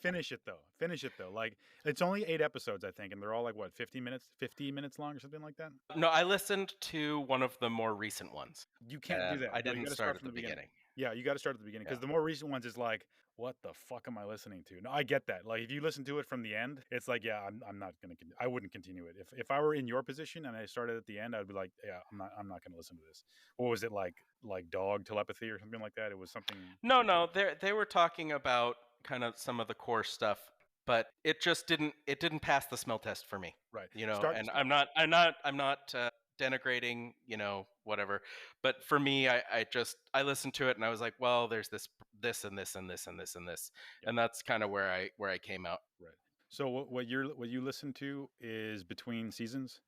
finish it though. Finish it though. Like it's only 8 episodes, I think, and they're all like what 50 minutes long or something like that. No, I listened to one of the more recent ones, You can't do and that. I No, you didn't gotta start start at from the the beginning. beginning. Yeah, you gotta start at the beginning because Yeah. the more recent ones is like, what the fuck am I listening to? No, I get that. Like if you listen to it from the end, it's like, yeah, I'm not gonna. I wouldn't continue it. If I were in your position and I started at the end, I'd be like, yeah, I'm not gonna listen to this. What was it like dog telepathy or something like that? It was something. No, no, they were talking about kind of some of the core stuff, but it didn't pass the smell test for me. Right. And I'm not denigrating, whatever. But for me, I listened to it and I was like, well, there's this and this and this and this and this, Yeah. and that's kind of where I came out. Right. So what you listen to is between seasons,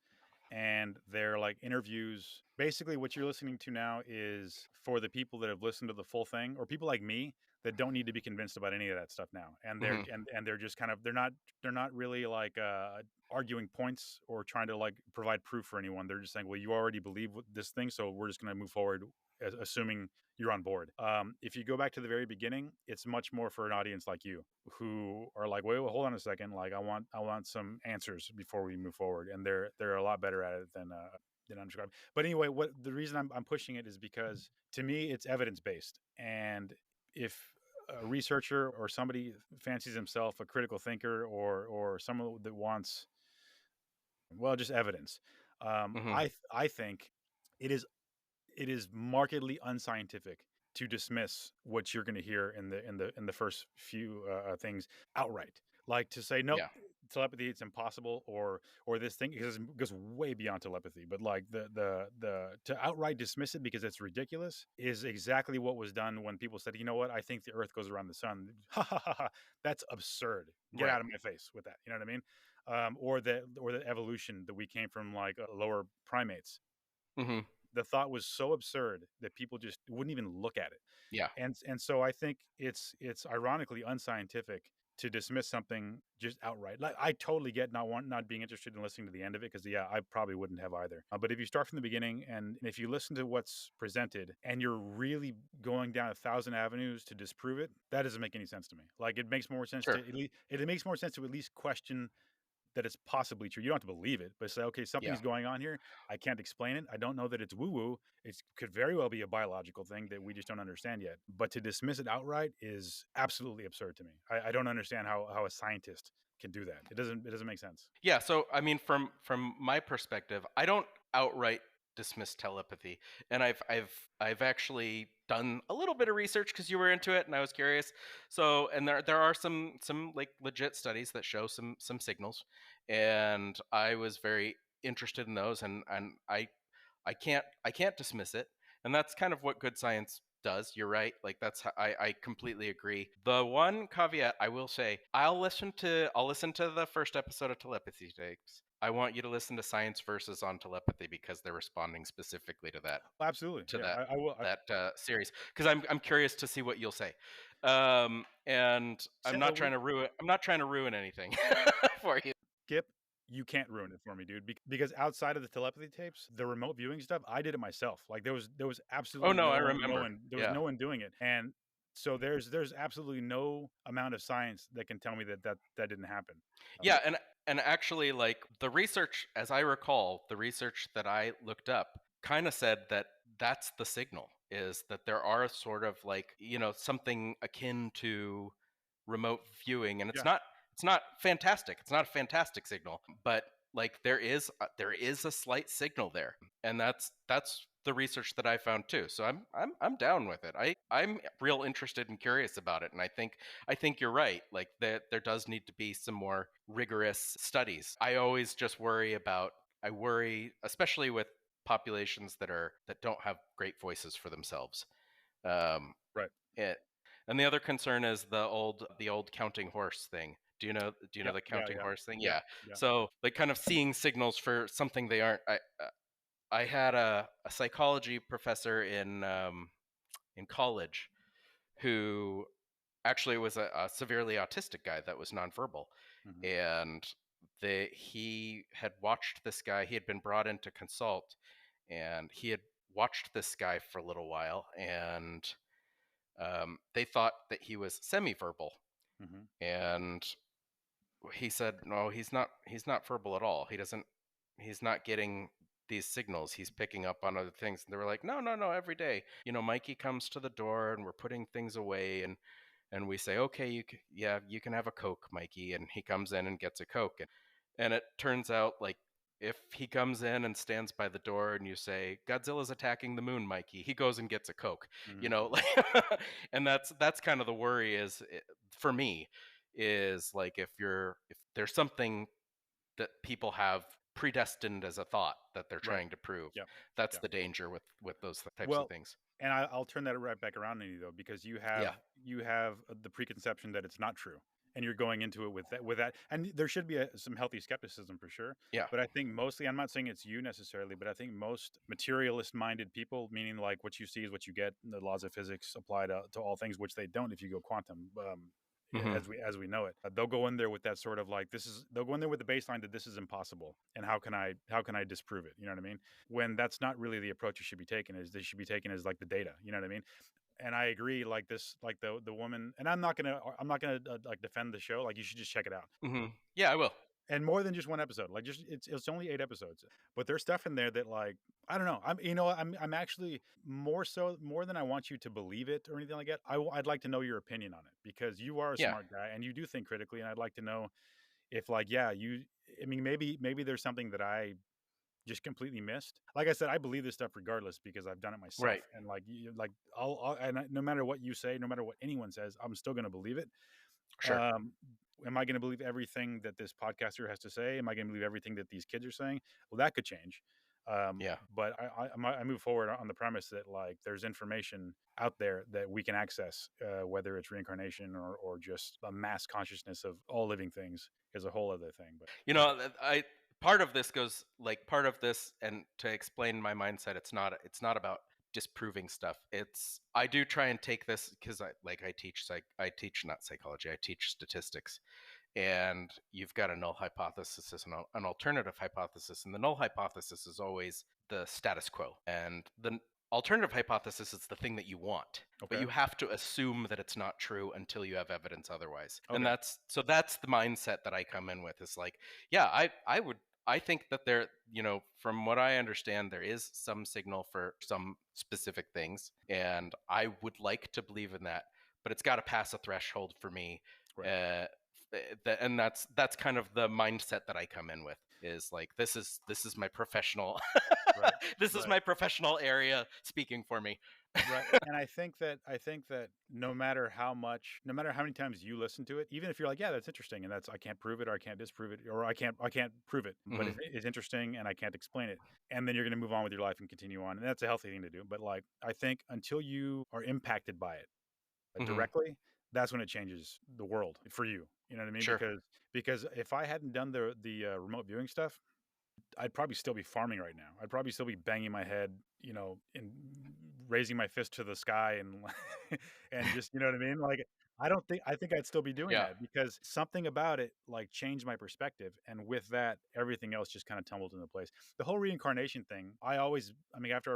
and they're like interviews. Basically, what you're listening to now is for the people that have listened to the full thing, or people like me that don't need to be convinced about any of that stuff now, and Hmm. they're just kind of they're not really like arguing points or trying to like provide proof for anyone. They're just saying, well, you already believe this thing, so we're just going to move forward. Assuming you're on board. If you go back to the very beginning, it's much more for an audience like you who are like, wait, hold on a second. Like, I want some answers before we move forward, and they're a lot better at it than I'm describing. But anyway, what the reason I'm pushing it is because to me it's evidence based, and if a researcher or somebody fancies himself a critical thinker or someone that wants, well, just evidence, Hmm. I think it is markedly unscientific to dismiss what you're going to hear in the first few things outright. Like to say nope, Yeah. telepathy, it's impossible, or this thing, because it goes way beyond telepathy. But like the to outright dismiss it because it's ridiculous is exactly what was done when people said, you know what, I think the Earth goes around the sun. Ha ha ha ha. That's absurd. Get Right. out of my face with that. You know what I mean? Or the evolution that we came from like lower primates. Hmm. The thought was so absurd that people just wouldn't even look at it. Yeah. And so I think it's ironically unscientific to dismiss something just outright. Like I totally get not being interested in listening to the end of it, because yeah, I probably wouldn't have either. But if you start from the beginning, and if you listen to what's presented and you're really going down 1,000 avenues to disprove it, that doesn't make any sense to me. Like it makes more sense to Sure. it makes more sense to at least question that it's possibly true. You don't have to believe it, but say, okay, Yeah. something's going on here. I can't explain it. I don't know that it's woo woo. It could very well be a biological thing that we just don't understand yet. But to dismiss it outright is absolutely absurd to me. I don't understand how a scientist can do that. It doesn't make sense. Yeah, so I mean, from my perspective, I don't outright dismiss telepathy, and I've actually done a little bit of research because you were into it, and I was curious. So, and there are some like legit studies that show some signals, and I was very interested in those, and I can't dismiss it, and that's kind of what good science does. You're right. Like that's how I completely agree. The one caveat I will say, I'll listen to the first episode of Telepathy Tapes. I want you to listen to Science Versus on telepathy because they're responding specifically to that Absolutely. to Yeah, that I will. series, because I'm curious to see what you'll say, and I'm not trying to ruin anything for you. Skip, you can't ruin it for me, dude. Because outside of the telepathy tapes, the remote viewing stuff, I did it myself. Like there was Oh absolutely no, I remember. no Yeah. one doing it, and so there's absolutely no amount of science that can tell me that didn't happen. Yeah, and actually, like, the research, as I recall, the research that I looked up kind of said that that's the signal, is that there are sort of, like, something akin to remote viewing, and Yeah, it's not fantastic. It's not a fantastic signal, but like there is a slight signal there, and that's the research that I found too. So I'm down with it. I'm real interested and curious about it, and I think you're right. Like, there does need to be some more rigorous studies. I always just I worry, especially with populations that don't have great voices for themselves. Um, right. it, and the other concern is the old counting horse thing. Do you know Yeah, the yeah, counting yeah, horse thing? yeah, Yeah. yeah. So, like, kind of seeing signals for something they aren't. I had a psychology professor in college who actually was a severely autistic guy that was nonverbal, Hmm. and he had watched this guy. He had been brought in to consult, and he had watched this guy for a little while, and they thought that he was semi-verbal, Hmm. and he said, no, he's not verbal at all. He's not getting these signals. He's picking up on other things. And they were like, no, no, no, every day, Mikey comes to the door and we're putting things away, and we say, okay, yeah, you can have a Coke, Mikey. And he comes in and gets a Coke. And it turns out, like, if he comes in and stands by the door and you say, Godzilla's attacking the moon, Mikey, he goes and gets a Coke, Hmm. like, and that's kind of the worry, for me, is like, if there's something that people have predestined as a thought that they're Right. trying to prove, Yeah, that's yeah. the danger with those types of Well, things. and I'll turn that right back around on you though, because Yeah. you have the preconception that it's not true, and you're going into it with that, and there should be some healthy skepticism for sure. Yeah. But I think mostly, I'm not saying it's you necessarily, but I think most materialist-minded people, meaning like what you see is what you get, the laws of physics apply to all things, which they don't if you go quantum. Hmm. As we know it, they'll go in there with that sort of like they'll go in there with the baseline that this is impossible, and how can I disprove it? You know what I mean? When that's not really the approach you should be taking. Is they should be taken as like the data. You know what I mean? And I agree. Like this, like the woman. And I'm not gonna like defend the show. Like you should just check it out. Hmm. Yeah, I will. And more than just one episode. Like just it's only 8 episodes, but there's stuff in there that like I don't know. I'm actually more than I want you to believe it or anything like that. I'd like to know your opinion on it because you are a Yeah. smart guy and you do think critically, and I'd like to know if like yeah you. I mean maybe there's something that I just completely missed. Like I said, I believe this stuff regardless because I've done it myself. Right. And like, no matter what you say, no matter what anyone says, I'm still going to believe it. Sure. Um, am I going to believe everything that this podcaster has to say? Am I going to believe everything that these kids are saying? Well, that could change. Yeah. But I move forward on the premise that like there's information out there that we can access, whether it's reincarnation or just a mass consciousness of all living things is a whole other thing. But I part of this goes, like, part of this, and to explain my mindset, it's not about disproving stuff. It's I do try and take this because I teach not psychology, I teach statistics, and you've got a null hypothesis and an alternative hypothesis, and the null hypothesis is always the status quo, and the alternative hypothesis is the thing that you want, but okay, you have to assume that it's not true until you have evidence otherwise. And okay, that's the mindset that I come in with, is like, yeah, I think that there, from what I understand, there is some signal for some specific things, and I would like to believe in that, but it's got to pass a threshold for me. right, uh, and that's kind of the mindset that I come in with, is like, this is my professional right, this is right. my professional area speaking for me. Right. And I think that no matter how many times you listen to it, even if you're like, yeah, that's interesting, and that's I can't prove it or I can't disprove it or I can't prove it, but Hmm. it's interesting and I can't explain it, and then you're going to move on with your life and continue on, and that's a healthy thing to do. But like I think until you are impacted by it Hmm. directly, that's when it changes the world for you. You know what I mean? Sure. Because if I hadn't done the remote viewing stuff, I'd probably still be farming right now. I'd probably still be banging my head, and raising my fist to the sky and and just, you know what I mean? Like I think I'd still be doing Yeah. that because something about it like changed my perspective, and with that everything else just kind of tumbled into place. The whole reincarnation thing, I mean after I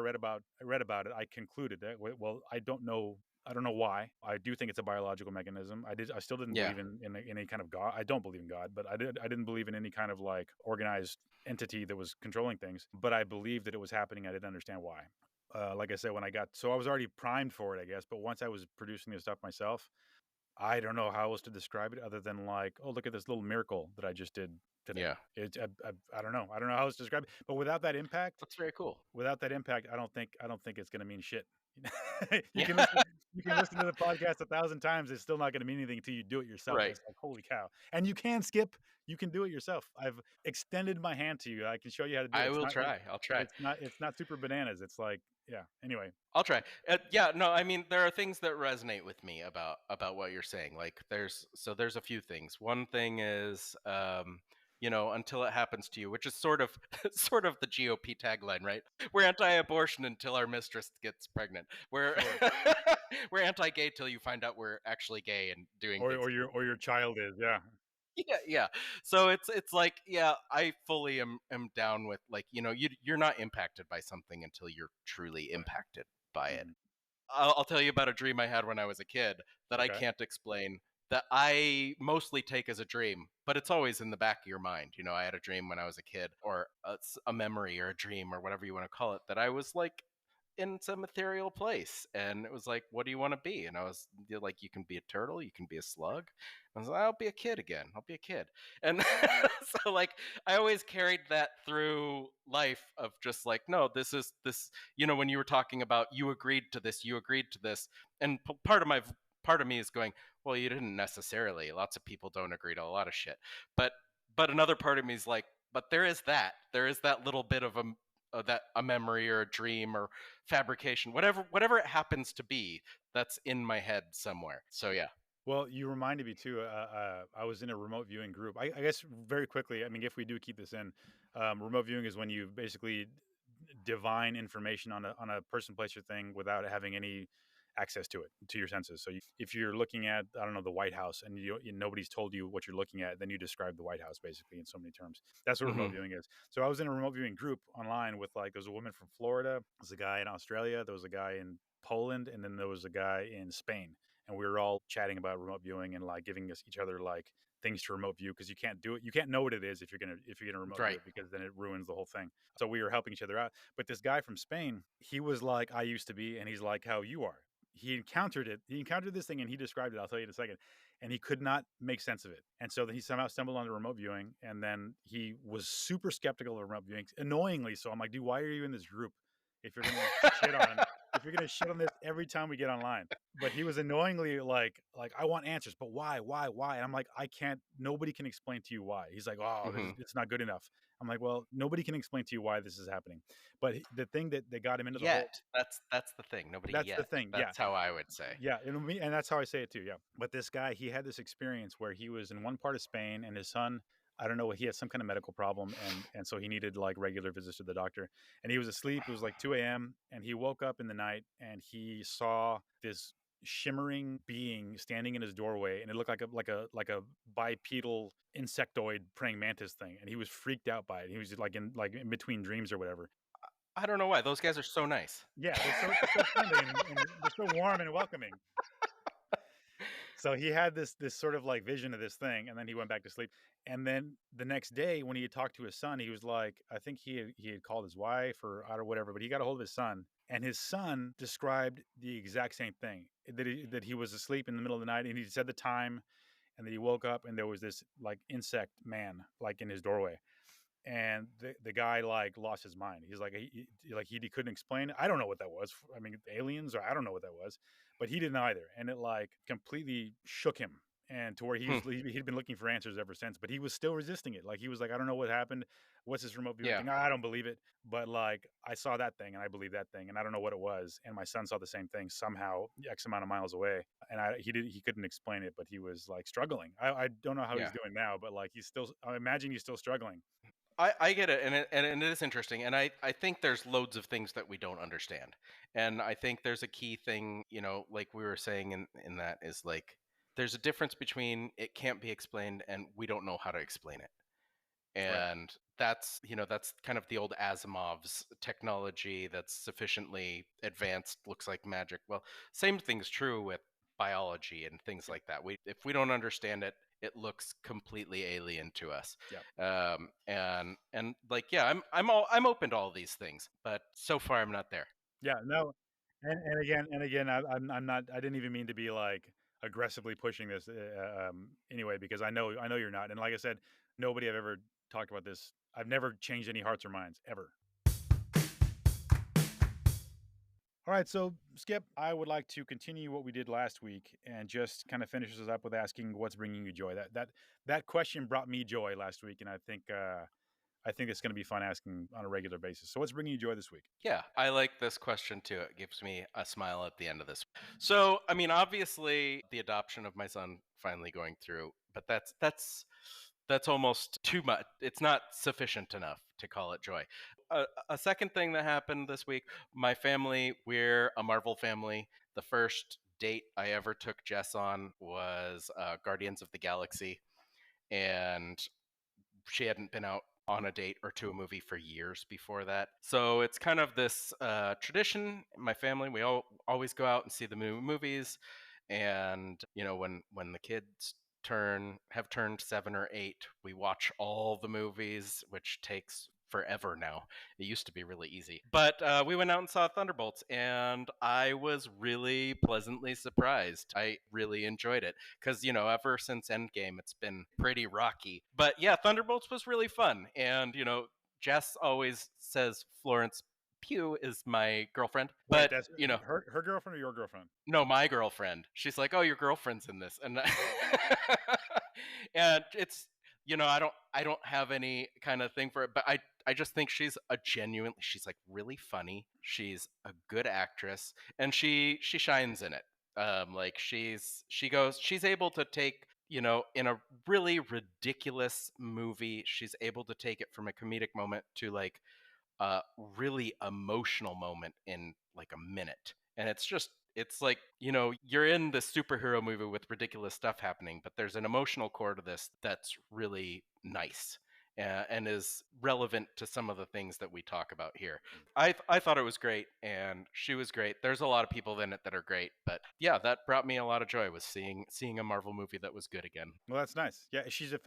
read about it, I concluded that well, I don't know why. I do think it's a biological mechanism. I still didn't Yeah. believe in any kind of God. I don't believe in God, but I didn't believe in any kind of like organized entity that was controlling things, but I believed that it was happening. I didn't understand why. Like I said, so I was already primed for it, I guess. But once I was producing this stuff myself, I don't know how else to describe it other than like, oh, look at this little miracle that I just did today. Yeah. I don't know. I don't know how else to describe it. But That's very cool. without that impact, I don't think it's going to mean shit. you can listen, you can listen to the podcast 1,000 times. It's still not going to mean anything until you do it yourself. Right. It's like, holy cow. And you can skip, you can do it yourself. I've extended my hand to you. I can show you how to do it. I will try. I'll try. It's not super bananas. It's like, yeah. Anyway. I'll try. Yeah, no, I mean there are things that resonate with me about what you're saying. Like there's a few things. One thing is until it happens to you, which is sort of sort of the GOP tagline, right? We're anti-abortion until our mistress gets pregnant. We're Sure. we're anti-gay till you find out we're actually gay and doing things. Or your child is, yeah. Yeah. So it's like, yeah, I fully am down with like, you're not impacted by something until you're truly Right. impacted by it. Mhm. I'll tell you about a dream I had when I was a kid that I Okay. can't explain, that I mostly take as a dream, but it's always in the back of your mind. I had a dream when I was a kid, or a memory or a dream or whatever you want to call it, that I was like in some ethereal place, and it was like, what do you want to be? And I was like, you can be a turtle, you can be a slug. I was like, I'll be a kid again, I'll be a kid. And so like I always carried that through life of just like, no, this is this, when you were talking about you agreed to this, and part of me is going, well, you didn't necessarily, lots of people don't agree to a lot of shit, but another part of me is like, but there is that little bit of a memory or a dream or fabrication, whatever it happens to be, that's in my head somewhere. So yeah. Well, you reminded me too. I was in a remote viewing group. I guess very quickly. I mean, if we do keep this in, remote viewing is when you basically divine information on a person, place, or thing without having any access to it, to your senses. So if you're looking at, I don't know, the White House, and nobody's told you what you're looking at, then you describe the White House basically in so many terms. That's what remote Hmm. viewing is. So I was in a remote viewing group online with like, there was a woman from Florida, there was a guy in Australia, there was a guy in Poland, and then there was a guy in Spain. And we were all chatting about remote viewing and like giving us each other like things to remote view, because you can't do it. You can't know what it is if you're gonna remote view Right. it, because then it ruins the whole thing. So we were helping each other out. But this guy from Spain, he was like I used to be, and he's like how you are. He encountered it. He encountered this thing, and he described it. I'll tell you in a second. And he could not make sense of it. And so then he somehow stumbled onto remote viewing, and then he was super skeptical of remote viewing, annoyingly so. I'm like, dude, why are you in this group if you're gonna shit on if you're gonna shit on this every time we get online? But he was annoyingly like I want answers, but why? And I'm like, I can't. Nobody can explain to you why. He's like, oh, Hmm. it's not good enough. I'm like, well, nobody can explain to you why this is happening. But the thing that got him into the whole, Yet that's the thing, nobody that's the yet, thing, yeah. that's how I would say. Yeah, and that's how I say it too. Yeah, but this guy, he had this experience where he was in one part of Spain, and his son, I don't know, he had some kind of medical problem, and so he needed like regular visits to the doctor. And he was asleep. It was like 2 a.m. and he woke up in the night, and he saw this shimmering being standing in his doorway, and it looked like a bipedal insectoid praying mantis thing. And he was freaked out by it. He was just like in between dreams or whatever. I don't know why those guys are so nice. Yeah, they're so friendly, and they're so warm and welcoming. So he had this sort of like vision of this thing, and then he went back to sleep. And then the next day, when he had talked to his son, he was like, I think he had called his wife or I don't whatever, but he got a hold of his son, and his son described the exact same thing, that he was asleep in the middle of the night, and he said the time, and that he woke up and there was this like insect man like in his doorway. And the guy like lost his mind. He's like he couldn't explain it. I don't know what that was. I mean, aliens, or I don't know what that was, but he didn't either. And it like completely shook him. and to where Hmm. he'd been looking for answers ever since, but he was still resisting it. Like he was like, I don't know what happened. What's this remote viewing Yeah. thing? I don't believe it. But like I saw that thing and I believe that thing, and I don't know what it was. And my son saw the same thing somehow X amount of miles away, and he couldn't explain it, but he was like struggling. I don't know how he's Yeah. doing now, but like he's still. I imagine he's still struggling. I get it, and it is interesting, and I think there's loads of things that we don't understand, and I think there's a key thing, like we were saying in that is like there's a difference between it can't be explained and we don't know how to explain it. Right. And that's kind of the old Asimov's technology that's sufficiently advanced looks like magic. Well, same thing's true with biology and things Yep. like that. If we don't understand it, it looks completely alien to us. Yep. And like, yeah, I'm open to all these things, but so far I'm not there. Yeah. No. And again, I'm not. I didn't even mean to be like aggressively pushing this anyway, because I know you're not. And like I said, nobody I've ever talked about this. I've never changed any hearts or minds ever. All right, so Skip, I would like to continue what we did last week and just kind of finish this up with asking what's bringing you joy. That question brought me joy last week, and I think it's going to be fun asking on a regular basis. So, what's bringing you joy this week? Yeah, I like this question too. It gives me a smile at the end of this. So, I mean, obviously, the adoption of my son finally going through, but that's almost too much. It's not sufficient enough to call it joy. A second thing that happened this week, my family, we're a Marvel family. The first date I ever took Jess on was Guardians of the Galaxy, and she hadn't been out on a date or to a movie for years before that. So it's kind of this tradition in my family. We always go out and see the movies, and when the kids have turned 7 or 8, we watch all the movies, which takes forever now. It used to be really easy, but we went out and saw Thunderbolts, and I was really pleasantly surprised. I really enjoyed it because ever since Endgame, it's been pretty rocky. But yeah, Thunderbolts was really fun, and Jess always says Florence Pugh is my girlfriend, Wait, but that's her girlfriend or your girlfriend? no, my girlfriend. She's like, "Oh, your girlfriend's in this," and and it's I don't have any kind of thing for it, but I just think she's like really funny. She's a good actress, and she shines in it. Like she's able to take in a really ridiculous movie, she's able to take it from a comedic moment to like a really emotional moment in like a minute. And it's like, you're in this superhero movie with ridiculous stuff happening, but there's an emotional core to this that's really nice and is relevant to some of the things that we talk about here. I thought it was great, and she was great. There's a lot of people in it that are great, but yeah, that brought me a lot of joy, was seeing a Marvel movie that was good again. Well, that's nice. Yeah, she's a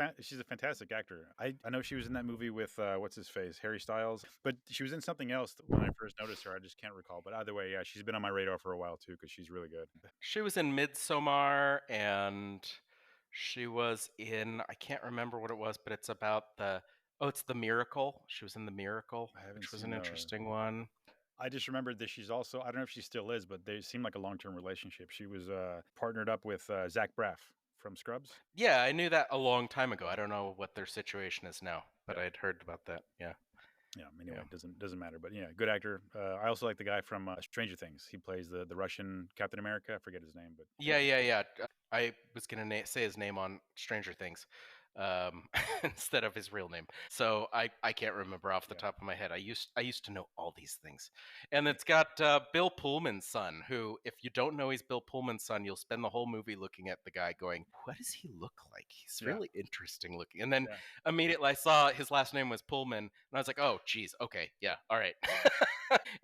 fantastic actor. I know she was in that movie with what's his face, Harry Styles, but she was in something else when I first noticed her. I just can't recall. But either way, yeah, she's been on my radar for a while too because she's really good. She was in Midsommar, and she was in, I can't remember what it was, but it's about it's The Miracle. She was in The Miracle, I haven't which was seen an those. interesting one. I just remembered that she's also, I don't know if she still is, but they seem like a long term relationship. She was partnered up with Zach Braff from Scrubs. Yeah, I knew that a long time ago. I don't know what their situation is now, but Yeah. I'd heard about that. Yeah. Yeah. Anyway, Yeah. doesn't matter. But yeah, good actor. I also like the guy from Stranger Things. He plays the Russian Captain America. I forget his name, but Yeah, yeah, yeah. I was gonna say his name on Stranger Things, instead of his real name. So I can't remember off the yeah. top of my head. I used to know all these things, and it's got Bill Pullman's son. Who, if you don't know he's Bill Pullman's son, you'll spend the whole movie looking at the guy, going, "What does he look like? He's Yeah. really interesting looking." And then Yeah. immediately I saw his last name was Pullman, and I was like, "Oh, geez, okay, yeah, all right."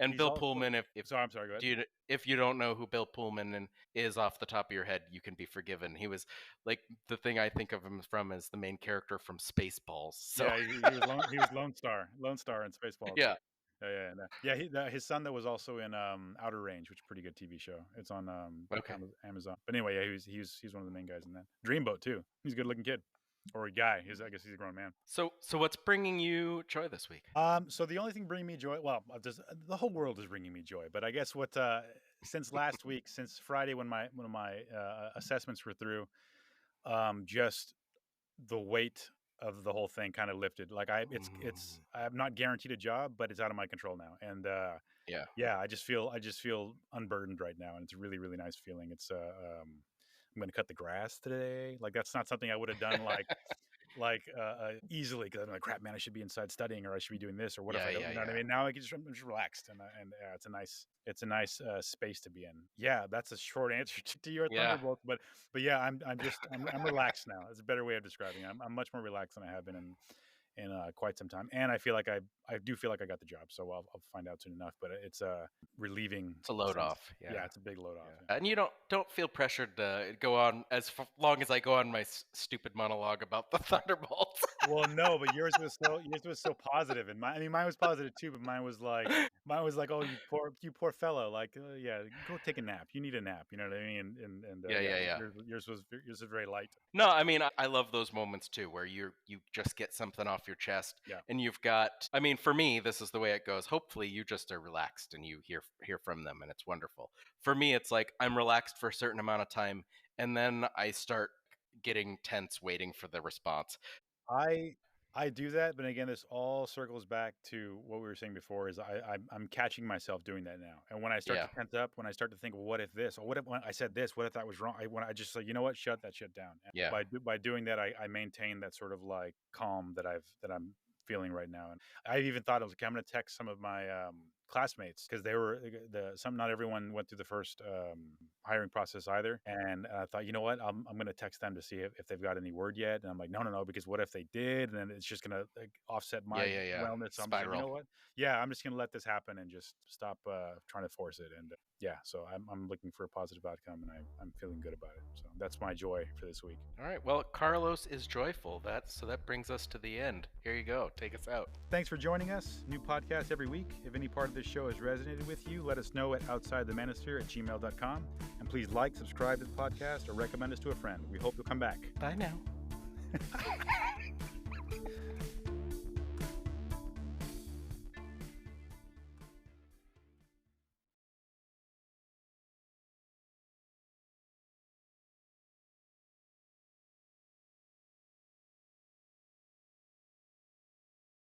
And He's Bill also. Pullman, if So I'm sorry. Go ahead. if you don't know who Bill Pullman is off the top of your head, you can be forgiven. He was like, the thing I think of him from is the main character from Spaceballs. So Yeah, he was Lone Star in Spaceballs. yeah, Yeah, yeah, yeah. His son that was also in Outer Range, which is a pretty good TV show. It's on okay. Amazon. But anyway, yeah, he's one of the main guys in that. Dreamboat too. He's a good looking kid, or a guy. I guess he's a grown man. So what's bringing you joy this week? So the only thing bringing me joy, well, the whole world is bringing me joy. But I guess since last week, since Friday when my assessments were through, just the weight of the whole thing kind of lifted. Like I'm not guaranteed a job, but it's out of my control now. And Yeah. yeah, I just feel unburdened right now, and it's a really really nice feeling. I'm going to cut the grass today. Like that's not something I would have done easily, because I'm like, crap, man, I should be inside studying, or I should be doing this, or what if Yeah, I don't? yeah, You know what I yeah. mean? Now I'm just relaxed, and it's a nice space to be in. Yeah, that's a short answer to your Yeah. thunderbolt, but yeah, I'm relaxed now. It's a better way of describing it. I'm much more relaxed than I have been in quite some time, and I feel like I do feel like I got the job, so I'll find out soon enough. But it's a relieving It's a load sense. off. Yeah. Yeah, it's a big load off. Yeah. And you don't feel pressured to go on long as I go on my stupid monologue about the Thunderbolts. Well, no, but yours was so positive, and mine was positive too. But mine was like, oh, you poor fellow, like, yeah, go take a nap. You need a nap. You know what I mean? And Yeah, yeah, yeah, yeah. yours was very light. No, I mean I love those moments too, where you just get something off your chest, Yeah, and you've got. I mean, for me, this is the way it goes. Hopefully, you just are relaxed and you hear from them, and it's wonderful. For me, it's like I'm relaxed for a certain amount of time, and then I start getting tense, waiting for the response. I I do that, but again, this all circles back to what we were saying before. Is I'm catching myself doing that now, and when I start Yeah, to tense up, when I start to think, well, what if this, or what if when I said this, what if that was wrong? When I just say, you know what, shut that shit down. And yeah, by doing that, I maintain that sort of like calm that I'm feeling right now. And I even thought, I was like, I'm going to text some of my classmates, because they were not everyone went through the first hiring process either. And I thought, you know what, I'm going to text them to see if they've got any word yet. And I'm like, no, no, no, because what if they did? And then it's just going to offset yeah, my yeah, yeah. wellness. So I'm just like, you Spiral. know what? Yeah, I'm just going to let this happen and just stop trying to force it. And yeah, so I'm looking for a positive outcome, and I'm feeling good about it. So that's my joy for this week. All right. Well, Carlos is joyful. That brings us to the end. Here you go. Take us out. Thanks for joining us. New podcast every week. If any part of this show has resonated with you, let us know at outsidethemanosphere@gmail.com. And please like, subscribe to the podcast, or recommend us to a friend. We hope you'll come back. Bye now.